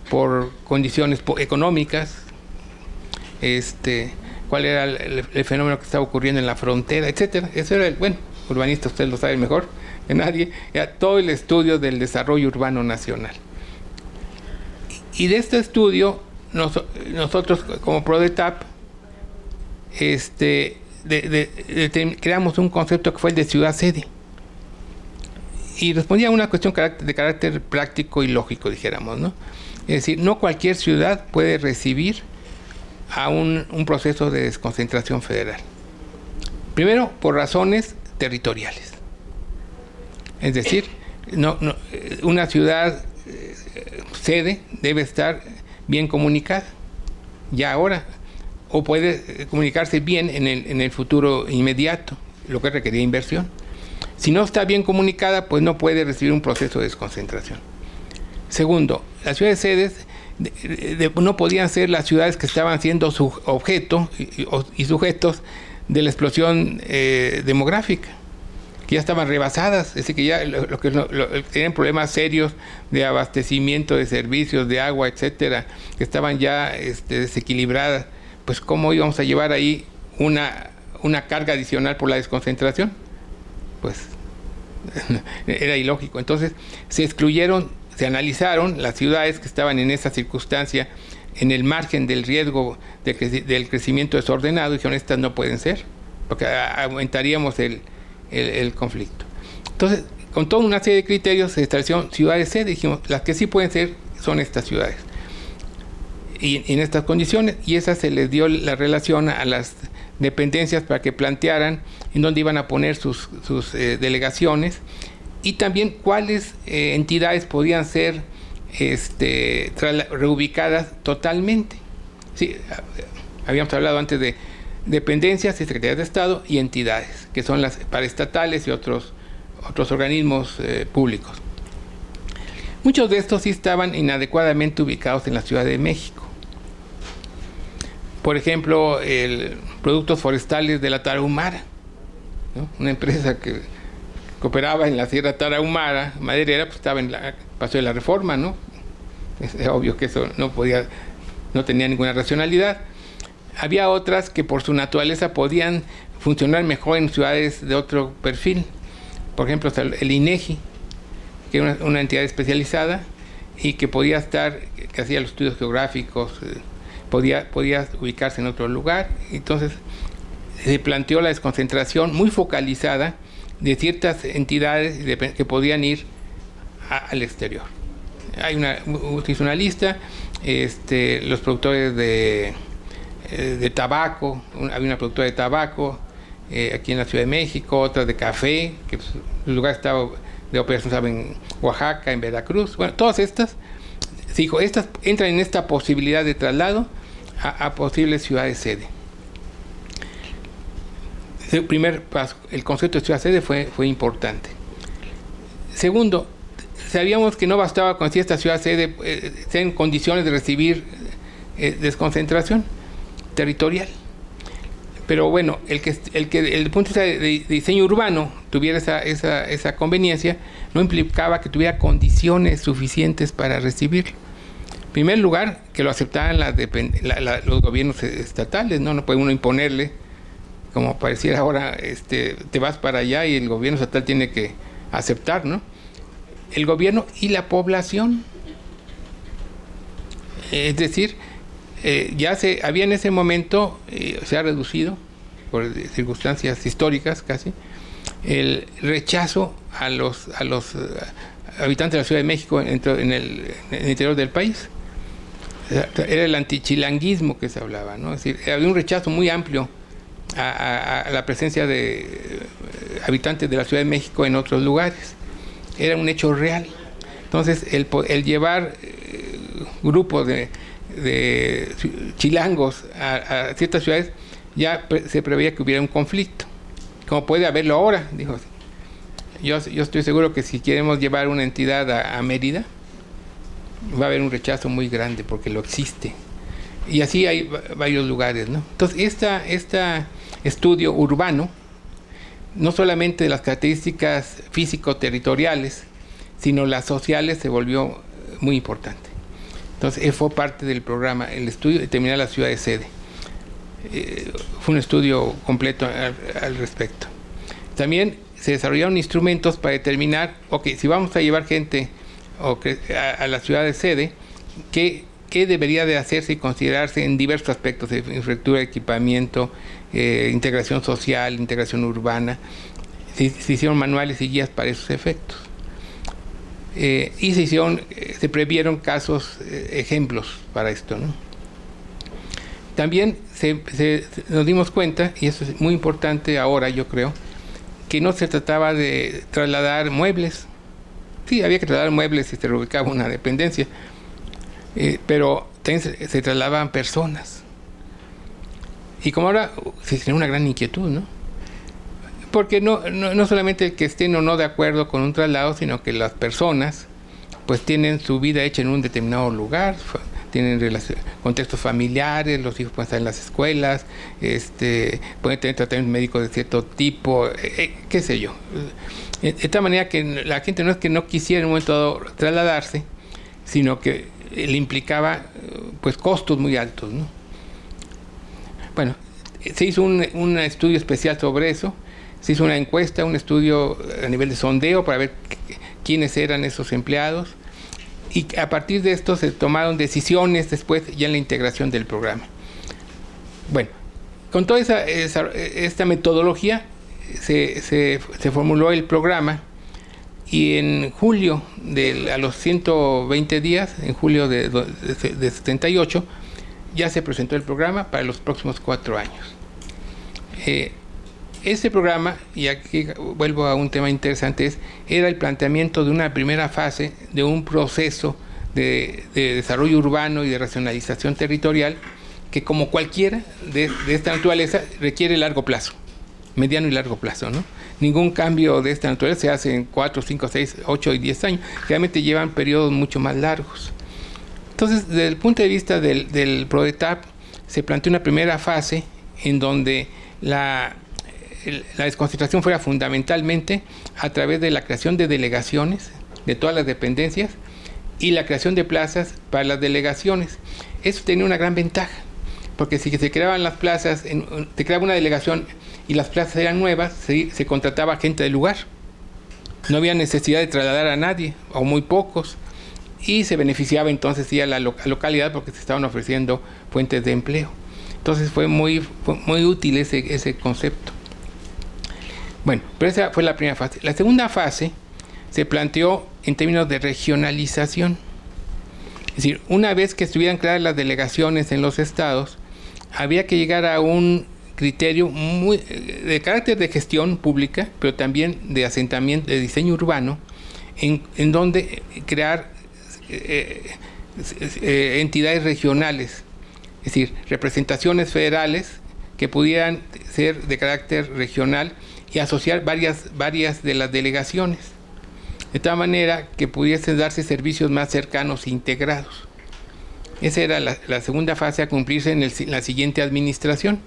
por condiciones económicas, cuál era el fenómeno que estaba ocurriendo en la frontera, etcétera. Eso era urbanista, usted lo sabe mejor que nadie, era todo el estudio del desarrollo urbano nacional. Y de este estudio, nosotros como PRODETAP, creamos un concepto que fue el de ciudad sede. Y respondía a una cuestión de carácter práctico y lógico, dijéramos, ¿no? Es decir, no cualquier ciudad puede recibir a un proceso de desconcentración federal. Primero, por razones territoriales. Es decir, una ciudad sede debe estar bien comunicada, ya ahora, o puede comunicarse bien en el futuro inmediato, lo que requería inversión. Si no está bien comunicada, pues no puede recibir un proceso de desconcentración. Segundo, las ciudades sedes no podían ser las ciudades que estaban siendo su objeto y sujetos de la explosión demográfica, que ya estaban rebasadas, es decir, que ya tenían problemas serios de abastecimiento de servicios, de agua, etcétera, que estaban ya desequilibradas. Pues ¿cómo íbamos a llevar ahí una carga adicional por la desconcentración? Pues era ilógico. Entonces se analizaron las ciudades que estaban en esa circunstancia, en el margen del riesgo del crecimiento desordenado, y dijeron, estas no pueden ser, porque aumentaríamos el conflicto. Entonces, con toda una serie de criterios se establecieron ciudades sede. Dijimos, las que sí pueden ser son estas ciudades. Y en estas condiciones, y esas se les dio la relación a las dependencias para que plantearan en dónde iban a poner sus delegaciones, y también cuáles entidades podían ser reubicadas totalmente. Sí, habíamos hablado antes de dependencias y secretarías de Estado y entidades, que son las paraestatales y otros organismos públicos. Muchos de estos sí estaban inadecuadamente ubicados en la Ciudad de México. Por ejemplo, Productos Forestales de la Tarahumara, ¿no? Una empresa que operaba en la Sierra Tarahumara, maderera, pues estaba en la Paseo de la Reforma, ¿no? Es obvio que eso no tenía ninguna racionalidad. Había otras que por su naturaleza podían funcionar mejor en ciudades de otro perfil. Por ejemplo, el INEGI, que era una entidad especializada y que podía que hacía los estudios geográficos, podía ubicarse en otro lugar. Entonces se planteó la desconcentración muy focalizada de ciertas entidades que podían ir al exterior. Hizo una lista, los productores de tabaco, había una productora de tabaco aquí en la Ciudad de México, otra de café, que pues, el lugar estaba de operación estaba en Oaxaca, en Veracruz. Bueno, todas estas, se dijo, estas entran en esta posibilidad de traslado a posibles ciudades sede. El primer paso, el concepto de ciudad sede fue importante. Segundo, sabíamos que no bastaba con si esta ciudad sede esté en condiciones de recibir desconcentración territorial. Pero bueno, el que desde el punto de vista de diseño urbano tuviera esa conveniencia, no implicaba que tuviera condiciones suficientes para recibirlo. En primer lugar, que lo aceptaran los gobiernos estatales, no puede uno imponerle, como pareciera ahora, te vas para allá y el gobierno estatal tiene que aceptar, ¿no? El gobierno y la población. Es decir, había en ese momento, se ha reducido, por circunstancias históricas casi, el rechazo a los habitantes de la Ciudad de México en el interior del país. Era el antichilanguismo que se hablaba, ¿no? Es decir, había un rechazo muy amplio a la presencia de habitantes de la Ciudad de México en otros lugares. Era un hecho real. Entonces, el llevar grupos de chilangos a ciertas ciudades, ya se preveía que hubiera un conflicto, como puede haberlo ahora, dijo. Yo estoy seguro que si queremos llevar una entidad a Mérida, va a haber un rechazo muy grande, porque lo existe. Y así hay varios lugares, ¿no? Entonces, este estudio urbano, no solamente de las características físico-territoriales, sino las sociales, se volvió muy importante. Entonces, fue parte del programa, el estudio de determinar las ciudades sede. Fue un estudio completo al respecto. También se desarrollaron instrumentos para determinar, si vamos a llevar gente a la ciudad de sede, ¿qué debería de hacerse y considerarse en diversos aspectos de infraestructura, equipamiento, integración social, integración urbana? Se hicieron manuales y guías para esos efectos. Y se previeron casos, ejemplos para esto, ¿no? También nos dimos cuenta, y eso es muy importante ahora, yo creo, que no se trataba de trasladar muebles. Sí, había que trasladar muebles si se reubicaba una dependencia, pero también se trasladaban personas. Y como ahora se tiene una gran inquietud, ¿no? Porque no solamente el que estén o no de acuerdo con un traslado, sino que las personas pues tienen su vida hecha en un determinado lugar, tienen contextos familiares, los hijos pueden estar en las escuelas, pueden tener tratamientos médicos de cierto tipo, qué sé yo. De esta manera que la gente no es que no quisiera en un momento dado trasladarse, sino que le implicaba pues costos muy altos, ¿no? Bueno, se hizo un estudio especial sobre eso, se hizo una encuesta, un estudio a nivel de sondeo para ver quiénes eran esos empleados, y a partir de esto se tomaron decisiones después ya en la integración del programa. Bueno, Con toda esta metodología se formuló el programa, y en julio, a los 120 días, en julio de 78, ya se presentó el programa para los próximos 4 años. Este programa, y aquí vuelvo a un tema interesante, era el planteamiento de una primera fase de un proceso de desarrollo urbano y de racionalización territorial que, como cualquiera de esta naturaleza, requiere largo plazo, mediano y largo plazo, ¿no? Ningún cambio de esta naturaleza se hace en 4, 5, 6, 8 y 10 años. Realmente llevan periodos mucho más largos. Entonces, desde el punto de vista del PRODETAP, se planteó una primera fase en donde la desconcentración fuera fundamentalmente a través de la creación de delegaciones de todas las dependencias y la creación de plazas para las delegaciones. Eso tenía una gran ventaja, porque si se creaban las plazas, se creaba una delegación y las plazas eran nuevas, se contrataba gente del lugar. No había necesidad de trasladar a nadie, o muy pocos, y se beneficiaba entonces ya la localidad porque se estaban ofreciendo fuentes de empleo. Entonces fue muy útil ese concepto. Bueno, pero esa fue la primera fase. La segunda fase se planteó en términos de regionalización. Es decir, una vez que estuvieran creadas las delegaciones en los estados, había que llegar a un criterio de carácter de gestión pública, pero también de asentamiento, de diseño urbano, en donde crear entidades regionales, es decir, representaciones federales que pudieran ser de carácter regional y asociar varias de las delegaciones, de tal manera que pudiesen darse servicios más cercanos e integrados. Esa era la segunda fase a cumplirse en la siguiente administración.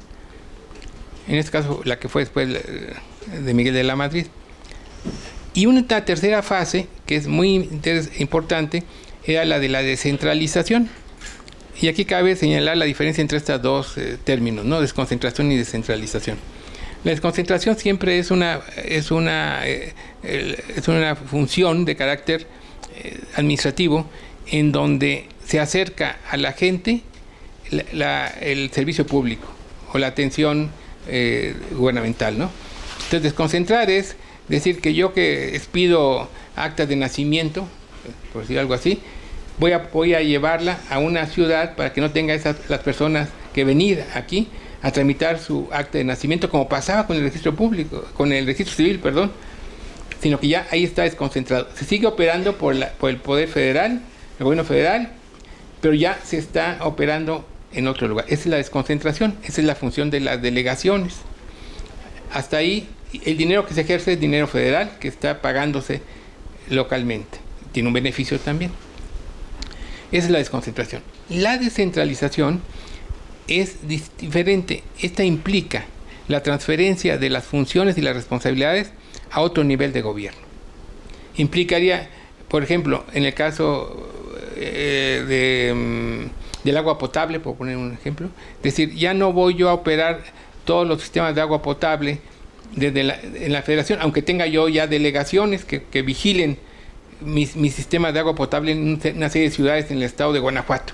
En este caso, la que fue después de Miguel de la Madrid. Y una tercera fase, que es muy importante, era la de la descentralización. Y aquí cabe señalar la diferencia entre estos dos términos, ¿no? Desconcentración y descentralización. La desconcentración siempre es una función de carácter administrativo, en donde se acerca a la gente el servicio público o la atención gubernamental, ¿no? Entonces, desconcentrar es decir que yo que expido actas de nacimiento, por decir algo así, voy a llevarla a una ciudad para que no tenga las personas que venir aquí a tramitar su acta de nacimiento, como pasaba con el registro público, con el registro civil, perdón, sino que ya ahí está desconcentrado. Se sigue operando por el Poder Federal, el Gobierno Federal, pero ya se está operando en otro lugar. Esa es la desconcentración, esa es la función de las delegaciones. Hasta ahí, el dinero que se ejerce es dinero federal que está pagándose localmente. Tiene un beneficio también. Esa es la desconcentración. La descentralización es diferente. Esta implica la transferencia de las funciones y las responsabilidades a otro nivel de gobierno. Implicaría, por ejemplo, en el caso del agua potable, por poner un ejemplo, es decir, ya no voy yo a operar todos los sistemas de agua potable en la federación, aunque tenga yo ya delegaciones que vigilen mis sistemas de agua potable en una serie de ciudades en el estado de Guanajuato.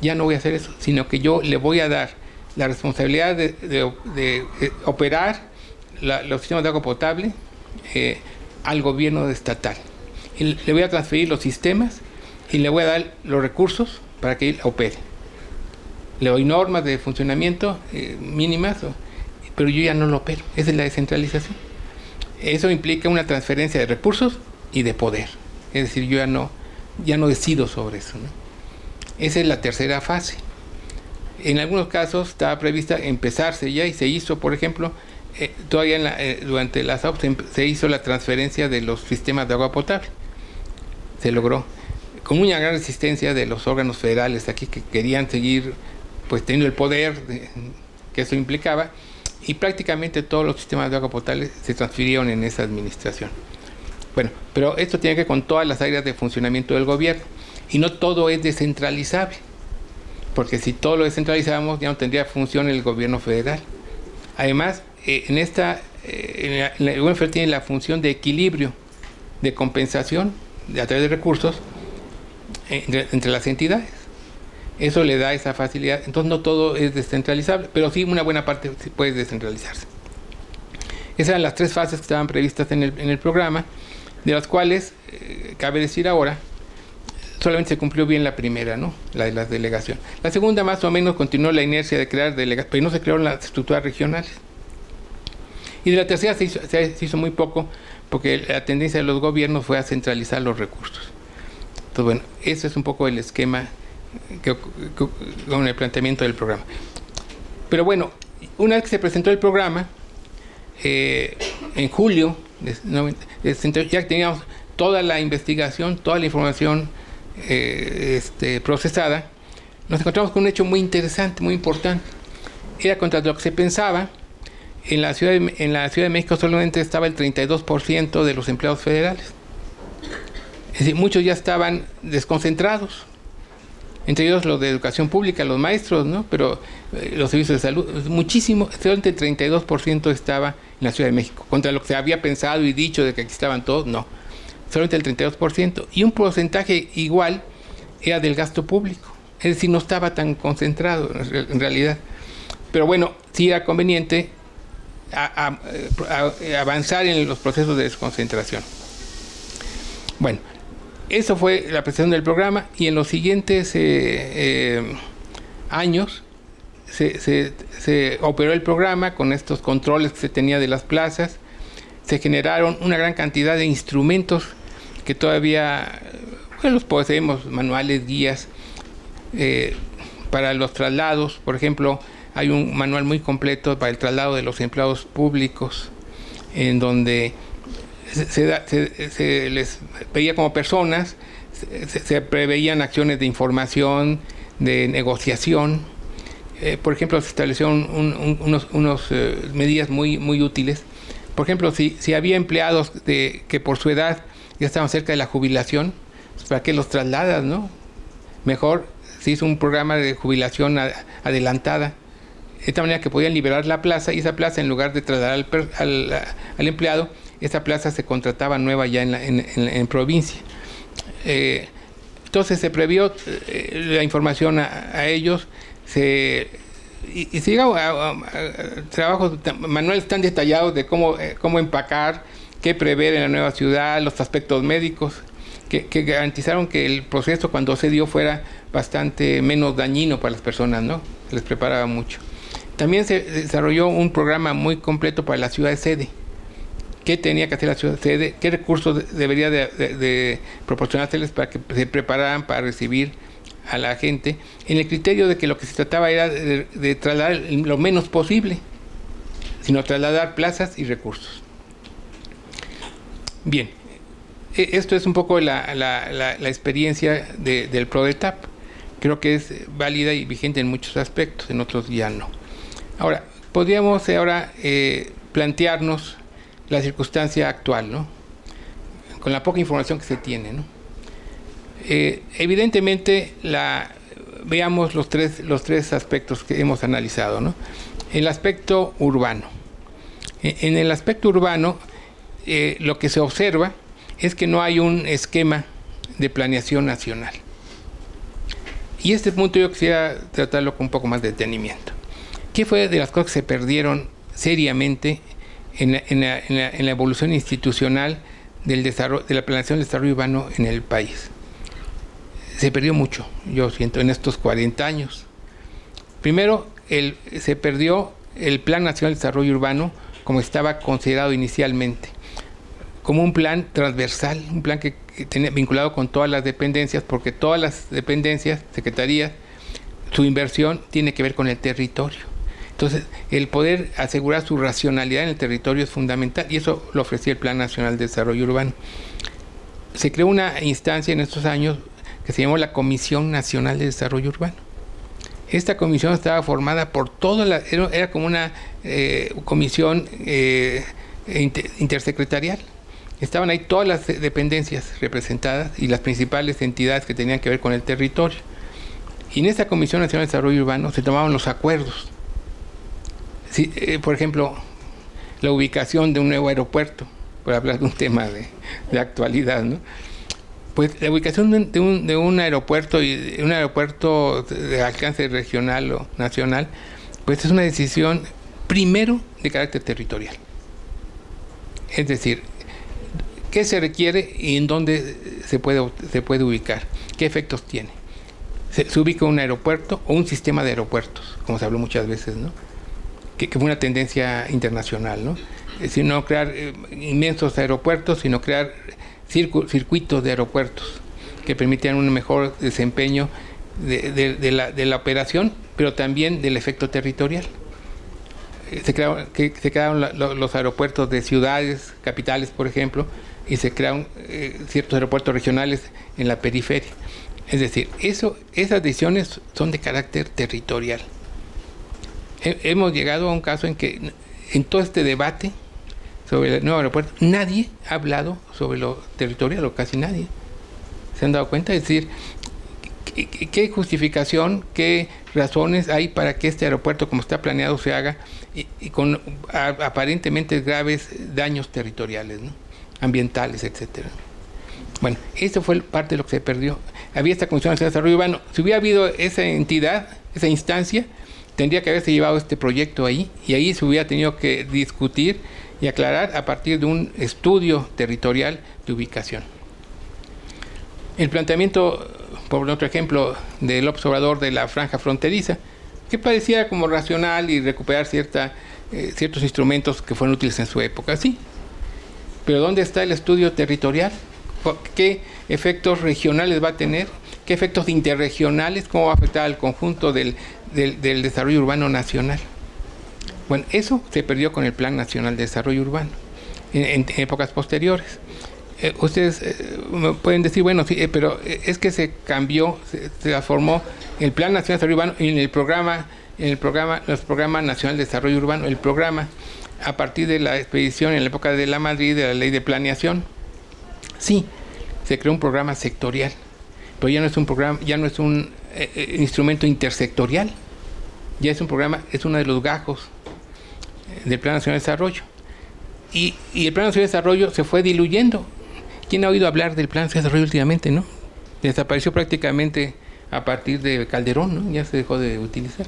Ya no voy a hacer eso, sino que yo le voy a dar la responsabilidad de operar los sistemas de agua potable al gobierno estatal. Y le voy a transferir los sistemas y le voy a dar los recursos para que él opere. Le doy normas de funcionamiento mínimas, pero yo ya no lo opero. Esa es la descentralización. Eso implica una transferencia de recursos y de poder. Es decir, yo ya no decido sobre eso, ¿no? Esa es la tercera fase. En algunos casos estaba prevista empezarse ya y se hizo, por ejemplo, todavía durante las AUP se hizo la transferencia de los sistemas de agua potable. Se logró con una gran resistencia de los órganos federales aquí que querían seguir pues teniendo el poder que eso implicaba, y prácticamente todos los sistemas de agua potable se transfirieron en esa administración. Bueno, pero esto tiene que ver con todas las áreas de funcionamiento del gobierno, y no todo es descentralizable, porque si todo lo descentralizamos ya no tendría función el gobierno federal. Además, el gobierno federal tiene la función de equilibrio, de compensación a través de recursos entre las entidades. Eso le da esa facilidad. Entonces no todo es descentralizable, pero sí una buena parte sí puede descentralizarse. Esas eran las 3 fases que estaban previstas en el programa, de las cuales, cabe decir ahora, solamente se cumplió bien la primera, ¿no? La de la delegación. La segunda más o menos continuó la inercia de crear delegaciones, pero no se crearon las estructuras regionales. Y de la tercera se hizo muy poco, porque la tendencia de los gobiernos fue a centralizar los recursos. Entonces, bueno, ese es un poco el esquema con el planteamiento del programa. Pero bueno, una vez que se presentó el programa, en julio, ya teníamos toda la investigación, toda la información procesada, nos encontramos con un hecho muy interesante, muy importante. Era contra lo que se pensaba. En la Ciudad de México solamente estaba el 32% de los empleados federales. Es decir, muchos ya estaban desconcentrados, entre ellos los de educación pública, los maestros, ¿no? Pero los servicios de salud, muchísimo, solamente el 32% estaba en la Ciudad de México, contra lo que se había pensado y dicho de que aquí estaban todos, no, solamente el 32%, y un porcentaje igual era del gasto público, es decir, no estaba tan concentrado en realidad. Pero bueno, sí era conveniente avanzar en los procesos de desconcentración. Bueno, eso fue la presentación del programa, y en los siguientes años se operó el programa con estos controles que se tenía de las plazas. Se generaron una gran cantidad de instrumentos que todavía los poseemos, manuales, guías para los traslados. Por ejemplo, hay un manual muy completo para el traslado de los empleados públicos, en donde se les veía como personas, se preveían acciones de información, de negociación. Por ejemplo, se establecieron unas medidas muy útiles. Por ejemplo, si había empleados que por su edad ya estaban cerca de la jubilación, pues ¿para qué los trasladas, no? Mejor se hizo un programa de jubilación adelantada, de esta manera que podían liberar la plaza, y esa plaza, en lugar de trasladar al empleado, esa plaza se contrataba nueva ya en provincia. Entonces se previó la información a ellos, y se llegó a trabajos, manuales tan detallados de cómo empacar, qué prever en la nueva ciudad, los aspectos médicos, que garantizaron que el proceso, cuando se dio, fuera bastante menos dañino para las personas, ¿no? Se les preparaba mucho. También se desarrolló un programa muy completo para la ciudad de sede. ¿Qué tenía que hacer la ciudad de sede? ¿Qué recursos debería de proporcionárseles para que se prepararan para recibir a la gente? En el criterio de que lo que se trataba era de trasladar lo menos posible, sino trasladar plazas y recursos. Bien, esto es un poco la experiencia del PRODETAP. Creo que es válida y vigente en muchos aspectos, en otros ya no. Ahora, podríamos plantearnos la circunstancia actual, ¿no? Con la poca información que se tiene, ¿no? Evidentemente, veamos los tres aspectos que hemos analizado, ¿no? El aspecto urbano. En el aspecto urbano, lo que se observa es que no hay un esquema de planeación nacional. Y este punto yo quisiera tratarlo con un poco más de detenimiento. ¿Qué fue de las cosas que se perdieron seriamente en la evolución institucional del desarrollo, de la planeación del desarrollo urbano en el país? Se perdió mucho, yo siento, en estos 40 años. Primero, se perdió el Plan Nacional de Desarrollo Urbano como estaba considerado inicialmente, como un plan transversal, un plan que tenía vinculado con todas las dependencias, porque todas las dependencias, secretarías, su inversión tiene que ver con el territorio. Entonces, el poder asegurar su racionalidad en el territorio es fundamental, y eso lo ofrecía el Plan Nacional de Desarrollo Urbano. Se creó una instancia en estos años que se llamó la Comisión Nacional de Desarrollo Urbano. Esta comisión estaba formada por era como una comisión intersecretarial. Estaban ahí todas las dependencias representadas y las principales entidades que tenían que ver con el territorio. Y en esta Comisión Nacional de Desarrollo Urbano se tomaban los acuerdos. Sí, por ejemplo, la ubicación de un nuevo aeropuerto, por hablar de un tema de actualidad, ¿no? Pues la ubicación de un aeropuerto y de un aeropuerto de alcance regional o nacional, pues es una decisión primero de carácter territorial. Es decir, ¿qué se requiere y en dónde se puede ubicar? ¿Qué efectos tiene? Se ubica un aeropuerto o un sistema de aeropuertos, como se habló muchas veces, ¿no? Que fue una tendencia internacional, ¿no? Es decir, no crear inmensos aeropuertos, sino crear circuitos de aeropuertos que permitían un mejor desempeño de la operación, pero también del efecto territorial. Se crearon los aeropuertos de ciudades, capitales, por ejemplo, y se crearon ciertos aeropuertos regionales en la periferia. Es decir, esas decisiones son de carácter territorial. Hemos llegado a un caso en que en todo este debate sobre el nuevo aeropuerto, nadie ha hablado sobre lo territorial, o casi nadie. ¿Se han dado cuenta? Es decir, ¿qué justificación, qué razones hay para que este aeropuerto, como está planeado, se haga y con aparentemente graves daños territoriales, ¿no? Ambientales, etcétera? Bueno, eso fue parte de lo que se perdió. Había esta Comisión Nacional de Desarrollo Urbano. Si hubiera habido esa entidad, esa instancia, tendría que haberse llevado este proyecto ahí, y ahí se hubiera tenido que discutir y aclarar a partir de un estudio territorial de ubicación. El planteamiento, por otro ejemplo, del observador de la franja fronteriza, que parecía como racional y recuperar ciertos instrumentos que fueron útiles en su época, sí. Pero ¿dónde está el estudio territorial? ¿Qué efectos regionales va a tener? ¿Qué efectos interregionales? ¿Cómo va a afectar al conjunto del desarrollo urbano nacional? Bueno, eso se perdió con el Plan Nacional de Desarrollo Urbano en épocas posteriores. Ustedes me pueden decir, bueno, sí, pero es que se cambió, se transformó el Plan Nacional de Desarrollo Urbano en los programas Nacional de Desarrollo Urbano, el programa a partir de la expedición en la época de la Madrid, de la Ley de Planeación. Sí, se creó un programa sectorial, pero ya no es un programa, ya no es un instrumento intersectorial, ya es un programa, es uno de los gajos del Plan Nacional de Desarrollo. Y el Plan Nacional de Desarrollo se fue diluyendo. ¿Quién ha oído hablar del Plan Nacional de Desarrollo últimamente, no? Desapareció prácticamente a partir de Calderón, ¿no? Ya se dejó de utilizar.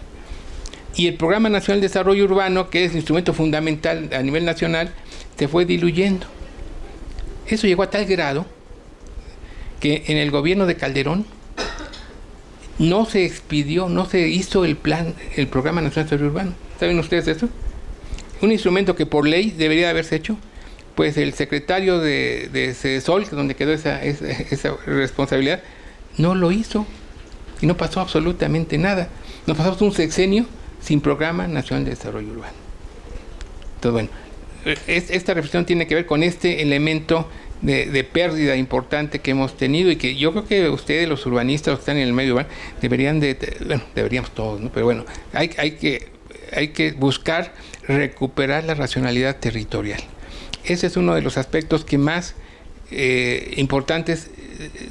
Y el Programa Nacional de Desarrollo Urbano, que es el instrumento fundamental a nivel nacional, se fue diluyendo. Eso llegó a tal grado que en el gobierno de Calderón no se expidió, no se hizo el Programa Nacional de Desarrollo Urbano. ¿Saben ustedes eso? Un instrumento que por ley debería haberse hecho, pues el secretario de CEDESOL, donde quedó esa responsabilidad, no lo hizo y no pasó absolutamente nada. Nos pasamos un sexenio sin Programa Nacional de Desarrollo Urbano. Entonces, bueno, esta reflexión tiene que ver con este elemento de pérdida importante que hemos tenido, y que yo creo que ustedes, los urbanistas, los que están en el medio urbano, deberíamos todos, ¿no? Pero bueno, hay que buscar recuperar la racionalidad territorial. Ese es uno de los aspectos que más importantes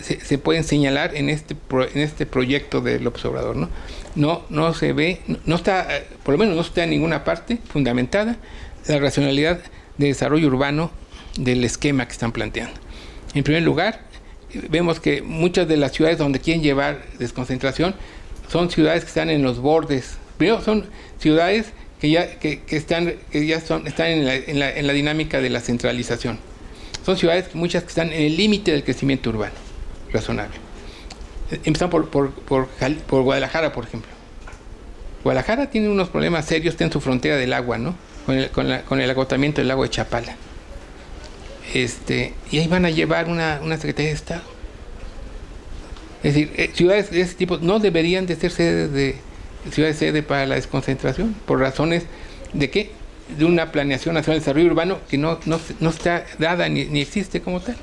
se pueden señalar en este proyecto del observador, ¿no? No se ve, no está, por lo menos no está en ninguna parte fundamentada la racionalidad de desarrollo urbano del esquema que están planteando. En primer lugar, vemos que muchas de las ciudades donde quieren llevar desconcentración son ciudades que están en los bordes. Primero, son ciudades que están en la dinámica de la centralización. Son ciudades, muchas, que están en el límite del crecimiento urbano razonable. Empezamos por Guadalajara, por ejemplo. Guadalajara tiene unos problemas serios, está en su frontera del agua, ¿no? Con el agotamiento del lago de Chapala. Y ahí van a llevar una Secretaría de Estado. Es decir, ciudades de ese tipo no deberían de ser ciudades sede para la desconcentración, por razones de ¿qué? De una planeación nacional de desarrollo urbano que no está dada ni existe como tal.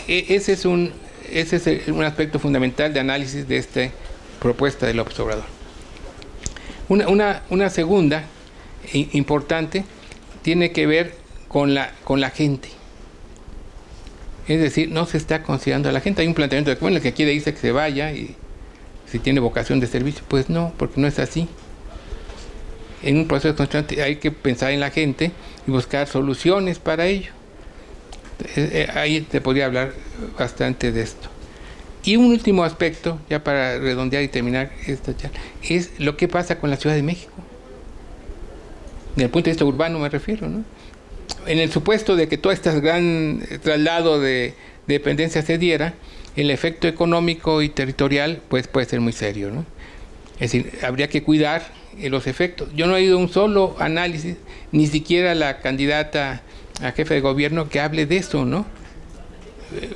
Ese es un aspecto fundamental de análisis de esta propuesta del observador. Una segunda importante tiene que ver con la gente. Es decir, no se está considerando a la gente. Hay un planteamiento de que, bueno, el que quiere irse que se vaya, y si tiene vocación de servicio, pues no, porque no es así. En un proceso constante hay que pensar en la gente y buscar soluciones para ello. Ahí te podría hablar bastante de esto. Y un último aspecto, ya para redondear y terminar esta charla, es lo que pasa con la Ciudad de México. Desde el punto de vista urbano me refiero, ¿no? En el supuesto de que todo este gran traslado de dependencia se diera, el efecto económico y territorial pues puede ser muy serio, ¿no? Es decir, habría que cuidar los efectos. Yo no he oído un solo análisis, ni siquiera la candidata a jefe de gobierno que hable de eso, ¿no?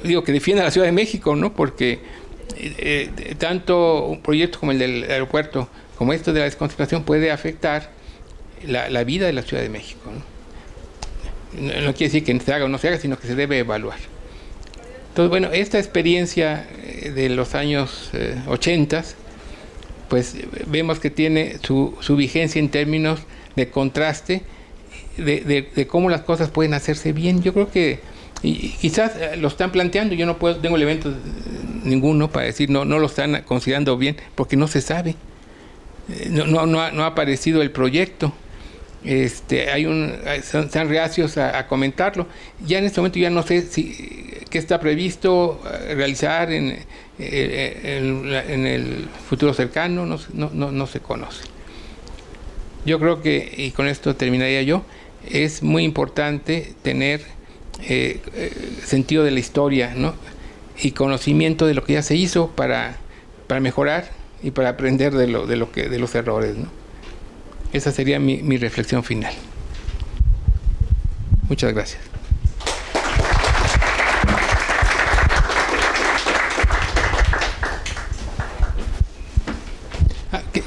Digo, que defienda a la Ciudad de México, ¿no? Porque tanto un proyecto como el del aeropuerto, como esto de la desconcentración, puede afectar la vida de la Ciudad de México, ¿no? No quiere decir que se haga o no se haga, sino que se debe evaluar. Entonces, bueno, esta experiencia de los años 80, pues vemos que tiene su vigencia en términos de contraste, de cómo las cosas pueden hacerse bien. Yo creo que y quizás lo están planteando, yo no tengo elementos ninguno para decir no lo están considerando bien, porque no se sabe. No ha aparecido el proyecto. Están reacios a comentarlo. Ya en este momento ya no sé qué está previsto realizar en el futuro cercano, no se conoce. Yo creo que, y con esto terminaría yo, es muy importante tener sentido de la historia, ¿no? Y conocimiento de lo que ya se hizo para mejorar y para aprender de los errores, ¿no? Esa sería mi reflexión final. Muchas gracias.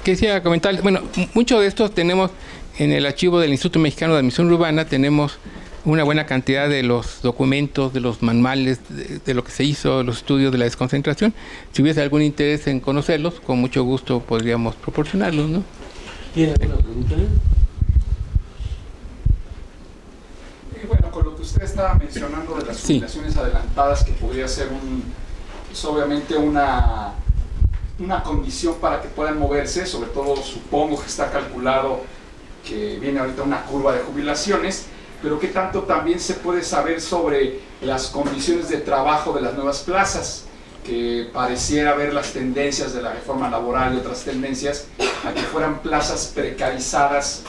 Quisiera comentar, bueno, mucho de esto tenemos en el archivo del Instituto Mexicano de Administración Urbana, tenemos una buena cantidad de los documentos, de los manuales, de lo que se hizo, los estudios de la desconcentración. Si hubiese algún interés en conocerlos, con mucho gusto podríamos proporcionarlos, ¿no? ¿Tiene alguna pregunta? Bueno, con lo que usted estaba mencionando de las jubilaciones adelantadas, que podría ser pues obviamente una condición para que puedan moverse, sobre todo supongo que está calculado que viene ahorita una curva de jubilaciones, pero ¿qué tanto también se puede saber sobre las condiciones de trabajo de las nuevas plazas? Que pareciera ver las tendencias de la reforma laboral y otras tendencias a que fueran plazas precarizadas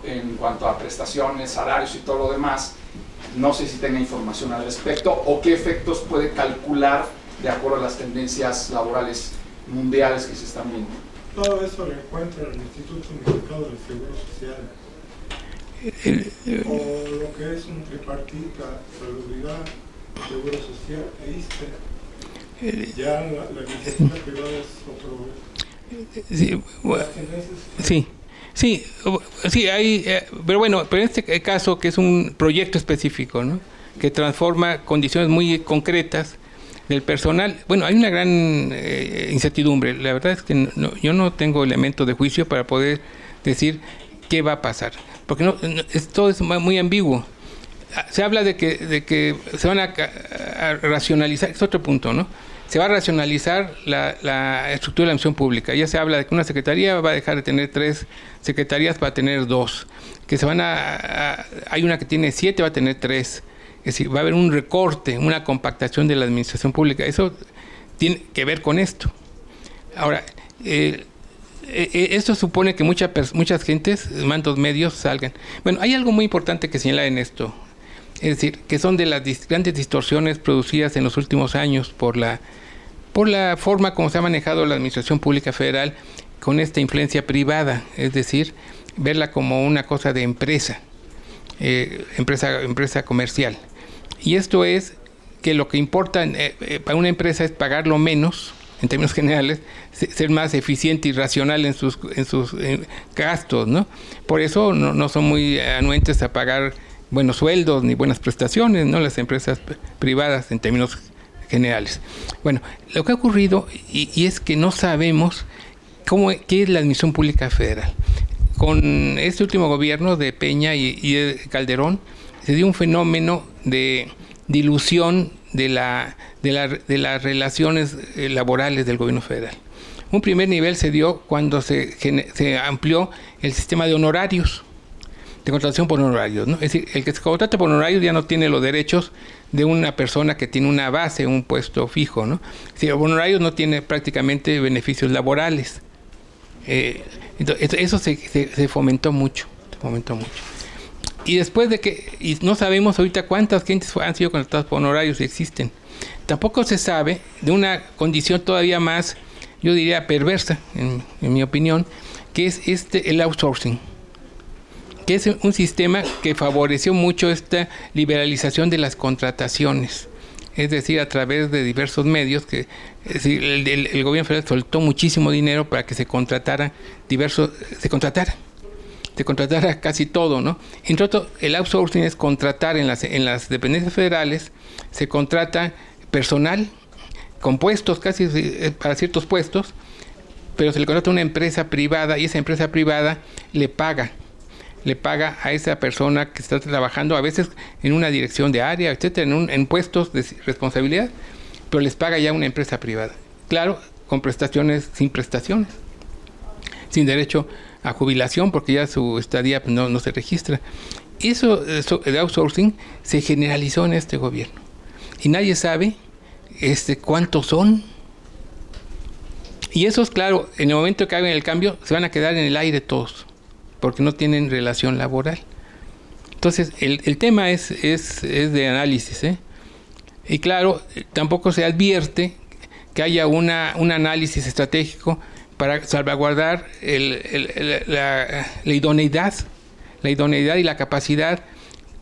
en cuanto a prestaciones, salarios y todo lo demás. No sé si tenga información al respecto o qué efectos puede calcular de acuerdo a las tendencias laborales mundiales que se están viendo. Todo eso lo encuentra en el Instituto Mexicano del Seguro Social. O lo que es un tripartita, salubridad, Seguro Social e ISSSTE. Ya la iniciativa privada es otro. Sí, hay, pero bueno, pero en este caso que es un proyecto específico, ¿no? Que transforma condiciones muy concretas del personal. Bueno, hay una gran incertidumbre. La verdad es que yo no tengo elementos de juicio para poder decir qué va a pasar, porque todo es muy ambiguo. Se habla de que se van a racionalizar, es otro punto, ¿no? Se va a racionalizar la estructura de la administración pública. Ya se habla de que una secretaría va a dejar de tener 3 secretarías para tener 2, que hay una que tiene 7, va a tener 3. Es decir, va a haber un recorte, una compactación de la administración pública. Eso tiene que ver con esto. Ahora, esto supone que muchas gentes, mandos medios, salgan. Bueno, hay algo muy importante que señalar en esto. Es decir, que son de las grandes distorsiones producidas en los últimos años por la forma como se ha manejado la administración pública federal con esta influencia privada. Es decir, verla como una cosa de empresa comercial. Y esto es que lo que importa para una empresa es pagar lo menos, en términos generales, ser más eficiente y racional en sus gastos, ¿no? Por eso no son muy anuentes a pagar buenos sueldos ni buenas prestaciones, ¿no? Las empresas privadas en términos generales. Bueno, lo que ha ocurrido y es que no sabemos qué es la administración pública federal. Con este último gobierno de Peña y de Calderón se dio un fenómeno de dilución de las relaciones laborales del gobierno federal. Un primer nivel se dio cuando se amplió el sistema de honorarios. de contratación por honorarios, ¿no? Es decir, el que se contrata por honorarios ya no tiene los derechos de una persona que tiene una base, un puesto fijo, ¿no? Es decir, por honorarios no tiene prácticamente beneficios laborales. Entonces, eso se fomentó mucho, Y después de que, y no sabemos ahorita cuántas gentes han sido contratadas por honorarios, existen. Tampoco se sabe de una condición todavía más, yo diría, perversa, en mi opinión, que es el outsourcing, que es un sistema que favoreció mucho esta liberalización de las contrataciones. Es decir, a través de diversos medios, que es decir, el gobierno federal soltó muchísimo dinero para que se contratara casi todo, ¿no? Entre otros, el outsourcing es contratar en las dependencias federales, se contrata personal con puestos casi para ciertos puestos, pero se le contrata a una empresa privada y esa empresa privada le paga a esa persona que está trabajando a veces en una dirección de área, etcétera, en puestos de responsabilidad, pero les paga ya una empresa privada. Claro, con prestaciones, sin derecho a jubilación, porque ya su estadía no se registra. Eso de outsourcing se generalizó en este gobierno. Y nadie sabe cuántos son. Y esos, claro, en el momento que hagan el cambio, se van a quedar en el aire todos, porque no tienen relación laboral. Entonces, el tema es de análisis, ¿eh? Y claro, tampoco se advierte que haya un análisis estratégico para salvaguardar la idoneidad y la capacidad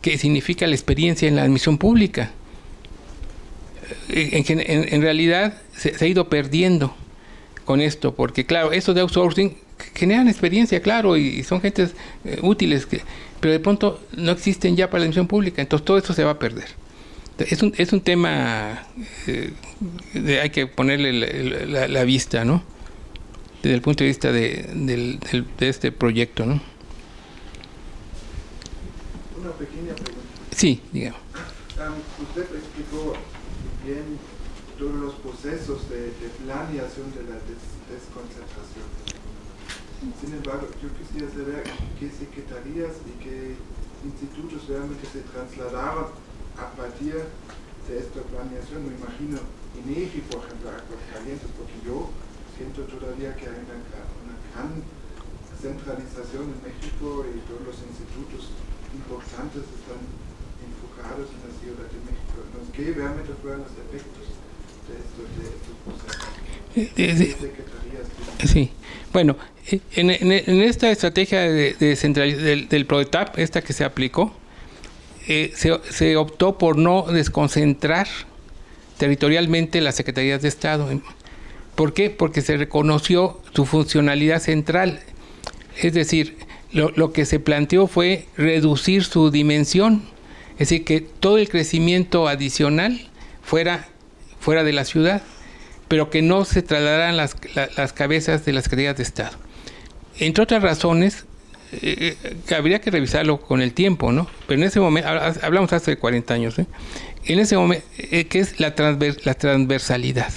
que significa la experiencia en la admisión pública. En realidad se ha ido perdiendo con esto, porque claro, eso de outsourcing generan experiencia, claro, y son gentes útiles, pero de pronto no existen ya para la admisión pública, entonces todo eso se va a perder. Es un tema hay que ponerle la vista, ¿no? Desde el punto de vista de este proyecto, ¿no? Una pequeña pregunta. Sí, digamos. Usted explicó bien todos los procesos de planeación de la desconcentración. Sin embargo, yo quisiera saber qué secretarías y qué institutos realmente se trasladaron a partir de esta planeación. Me imagino INEGI, por ejemplo, Aguascalientes, porque yo siento todavía que hay una gran centralización en México y todos los institutos importantes están enfocados en la Ciudad de México. Entonces, ¿qué realmente fueron los efectos de estos procesos? Sí, bueno, en esta estrategia del PRODETAP, esta que se aplicó, se optó por no desconcentrar territorialmente las secretarías de Estado. ¿Por qué? Porque se reconoció su funcionalidad central. Es decir, lo que se planteó fue reducir su dimensión, es decir, que todo el crecimiento adicional fuera de la ciudad, pero que no se trasladaran las cabezas de las secretarías de Estado. Entre otras razones, habría que revisarlo con el tiempo, ¿no? Pero en ese momento, hablamos hace 40 años, en ese momento, que es la transversalidad.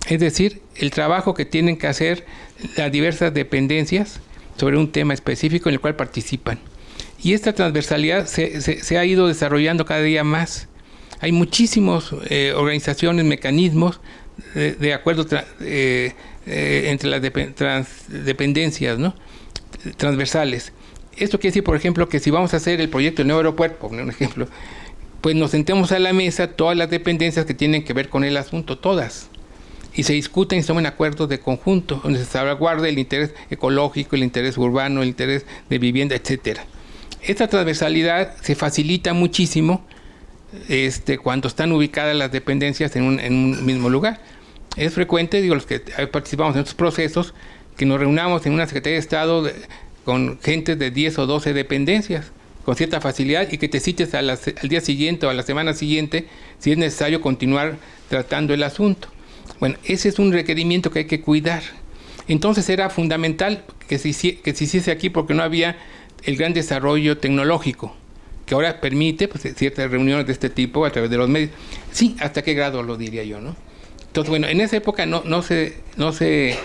Es decir, el trabajo que tienen que hacer las diversas dependencias sobre un tema específico en el cual participan. Y esta transversalidad se ha ido desarrollando cada día más. Hay muchísimas organizaciones, mecanismos de acuerdo entre las dependencias, ¿no? Transversales. Esto quiere decir, por ejemplo, que si vamos a hacer el proyecto del nuevo aeropuerto, por poner un ejemplo, pues nos sentemos a la mesa todas las dependencias que tienen que ver con el asunto, todas, y se discuten y se toman acuerdos de conjunto, donde se salvaguarda el interés ecológico, el interés urbano, el interés de vivienda, etcétera. Esta transversalidad se facilita muchísimo cuando están ubicadas las dependencias en un mismo lugar. Es frecuente, digo, los que participamos en estos procesos, que nos reunamos en una Secretaría de Estado con gente de 10 o 12 dependencias, con cierta facilidad, y que te cites al día siguiente o a la semana siguiente, si es necesario continuar tratando el asunto. Bueno, ese es un requerimiento que hay que cuidar. Entonces era fundamental que se hiciese aquí, porque no había el gran desarrollo tecnológico, que ahora permite ciertas reuniones de este tipo a través de los medios. Sí, ¿hasta qué grado lo diría yo, no? Entonces, bueno, en esa época no se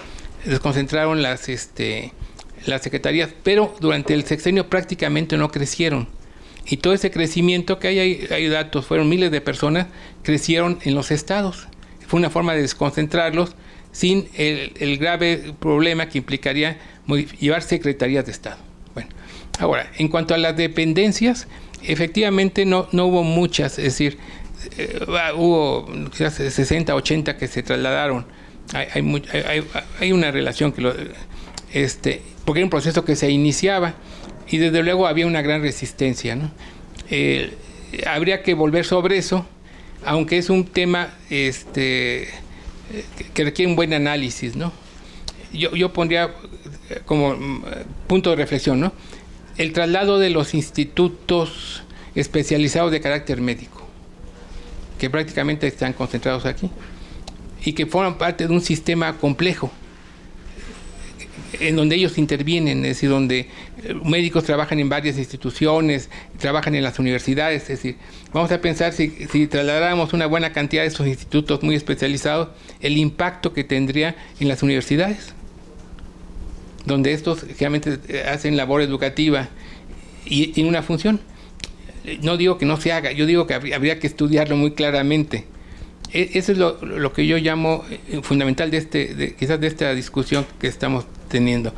desconcentraron las las secretarías, pero durante el sexenio prácticamente no crecieron. Y todo ese crecimiento que hay datos, fueron miles de personas, crecieron en los estados. Fue una forma de desconcentrarlos sin el grave problema que implicaría llevar secretarías de Estado. Bueno, ahora, en cuanto a las dependencias, efectivamente no hubo muchas, es decir, hubo quizás 60, 80 que se trasladaron. Hay una relación que porque era un proceso que se iniciaba y desde luego había una gran resistencia, ¿no? Habría que volver sobre eso, aunque es un tema que requiere un buen análisis, ¿no? Yo pondría como punto de reflexión, ¿no? El traslado de los institutos especializados de carácter médico, que prácticamente están concentrados aquí, y que forman parte de un sistema complejo, en donde ellos intervienen, es decir, donde médicos trabajan en varias instituciones, trabajan en las universidades, es decir, vamos a pensar si trasladáramos una buena cantidad de esos institutos muy especializados, el impacto que tendría en las universidades, donde estos realmente hacen labor educativa y tienen una función. No digo que no se haga, yo digo que habría que estudiarlo muy claramente. Eso es lo que yo llamo fundamental quizás de esta discusión que estamos teniendo.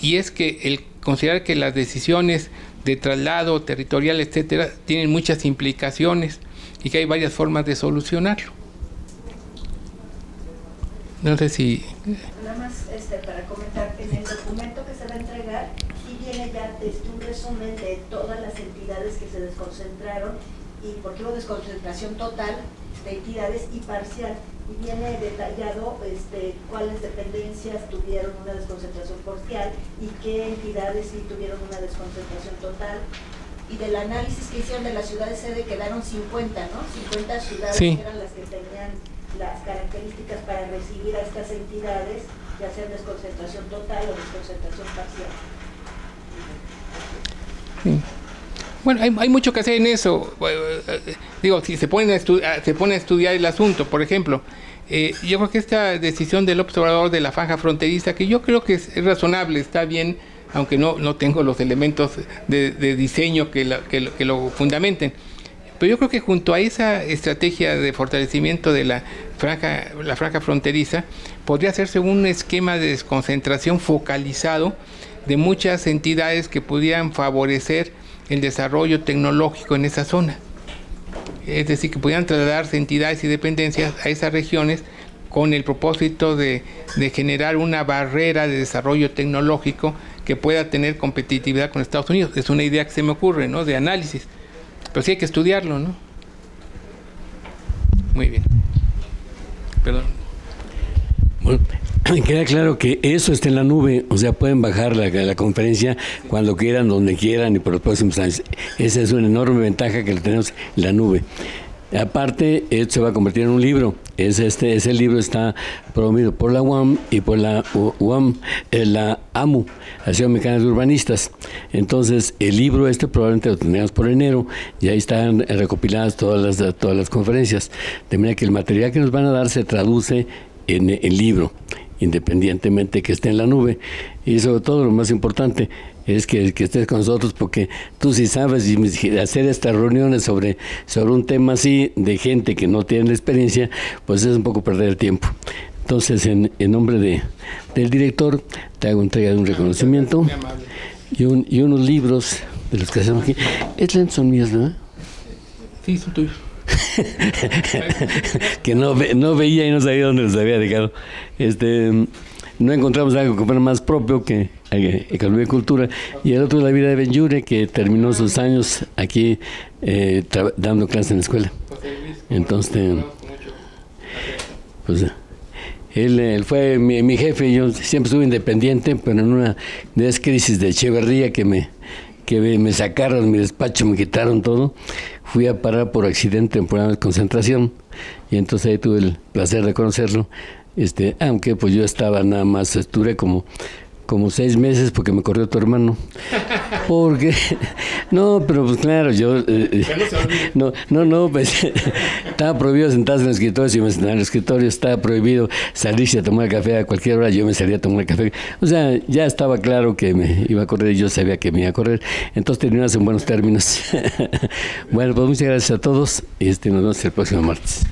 Y es que el considerar que las decisiones de traslado territorial, etcétera, tienen muchas implicaciones y que hay varias formas de solucionarlo. No sé si... Nada más para comentar, en el documento que se va a entregar, sí viene ya un resumen de todas las entidades que se desconcentraron y porque hubo desconcentración total de entidades y parcial, y viene detallado cuáles dependencias tuvieron una desconcentración parcial y qué entidades sí tuvieron una desconcentración total, y del análisis que hicieron de las ciudades sede quedaron 50, ¿no? 50 ciudades sí, que eran las que tenían las características para recibir a estas entidades, ya sea desconcentración total o desconcentración parcial. Sí. Bueno, hay mucho que hacer en eso. Digo, si se pone a estudiar el asunto, por ejemplo, yo creo que esta decisión del López Obrador de la franja fronteriza, que yo creo que es razonable, está bien, aunque no tengo los elementos de diseño que lo fundamenten. Pero yo creo que junto a esa estrategia de fortalecimiento de la franja fronteriza, podría hacerse un esquema de desconcentración focalizado de muchas entidades que pudieran favorecer el desarrollo tecnológico en esa zona. Es decir, que pudieran trasladarse entidades y dependencias a esas regiones con el propósito de generar una barrera de desarrollo tecnológico que pueda tener competitividad con Estados Unidos. Es una idea que se me ocurre, ¿no?, de análisis. Pero sí hay que estudiarlo, ¿no? Muy bien. Perdón. Bueno, queda claro que eso está en la nube, o sea, pueden bajar la conferencia cuando quieran, donde quieran y por los próximos años. Esa es una enorme ventaja que tenemos en la nube. Aparte, esto se va a convertir en un libro. Ese libro está promovido por la UAM y por la UAM, la AMU, Asociación Mexicana de Urbanistas. Entonces, el libro probablemente lo tendremos por enero, y ahí están recopiladas todas las conferencias. De manera que el material que nos van a dar se traduce en el libro, independientemente que esté en la nube. Y sobre todo, lo más importante es que estés con nosotros, porque tú sí sabes, y hacer estas reuniones sobre un tema así de gente que no tiene la experiencia, pues es un poco perder el tiempo. Entonces, en nombre del director, te hago entrega de un reconocimiento y unos libros de los que hacemos aquí. Estos son míos, ¿verdad? Sí, son tuyos. Que no veía y no sabía dónde los había dejado. No encontramos algo que fuera más propio que Economía y Cultura, y el otro es La vida de Ben-Yure, que terminó sus años aquí dando clases en la escuela. Entonces, pues él fue mi jefe. Yo siempre estuve independiente, pero en una de esas crisis de Echeverría que me sacaron mi despacho, me quitaron todo, fui a parar por accidente en programa de concentración, y entonces ahí tuve el placer de conocerlo, aunque pues yo estaba nada más, duré como como 6 meses porque me corrió tu hermano. Porque, no, pero pues claro, yo, no, pues estaba prohibido sentarse en el escritorio, si me sentaba en el escritorio, estaba prohibido salirse a tomar café a cualquier hora, yo me salía a tomar café. O sea, ya estaba claro que me iba a correr y yo sabía que me iba a correr. Entonces terminamos en buenos términos. Bueno, pues muchas gracias a todos y nos vemos el próximo martes.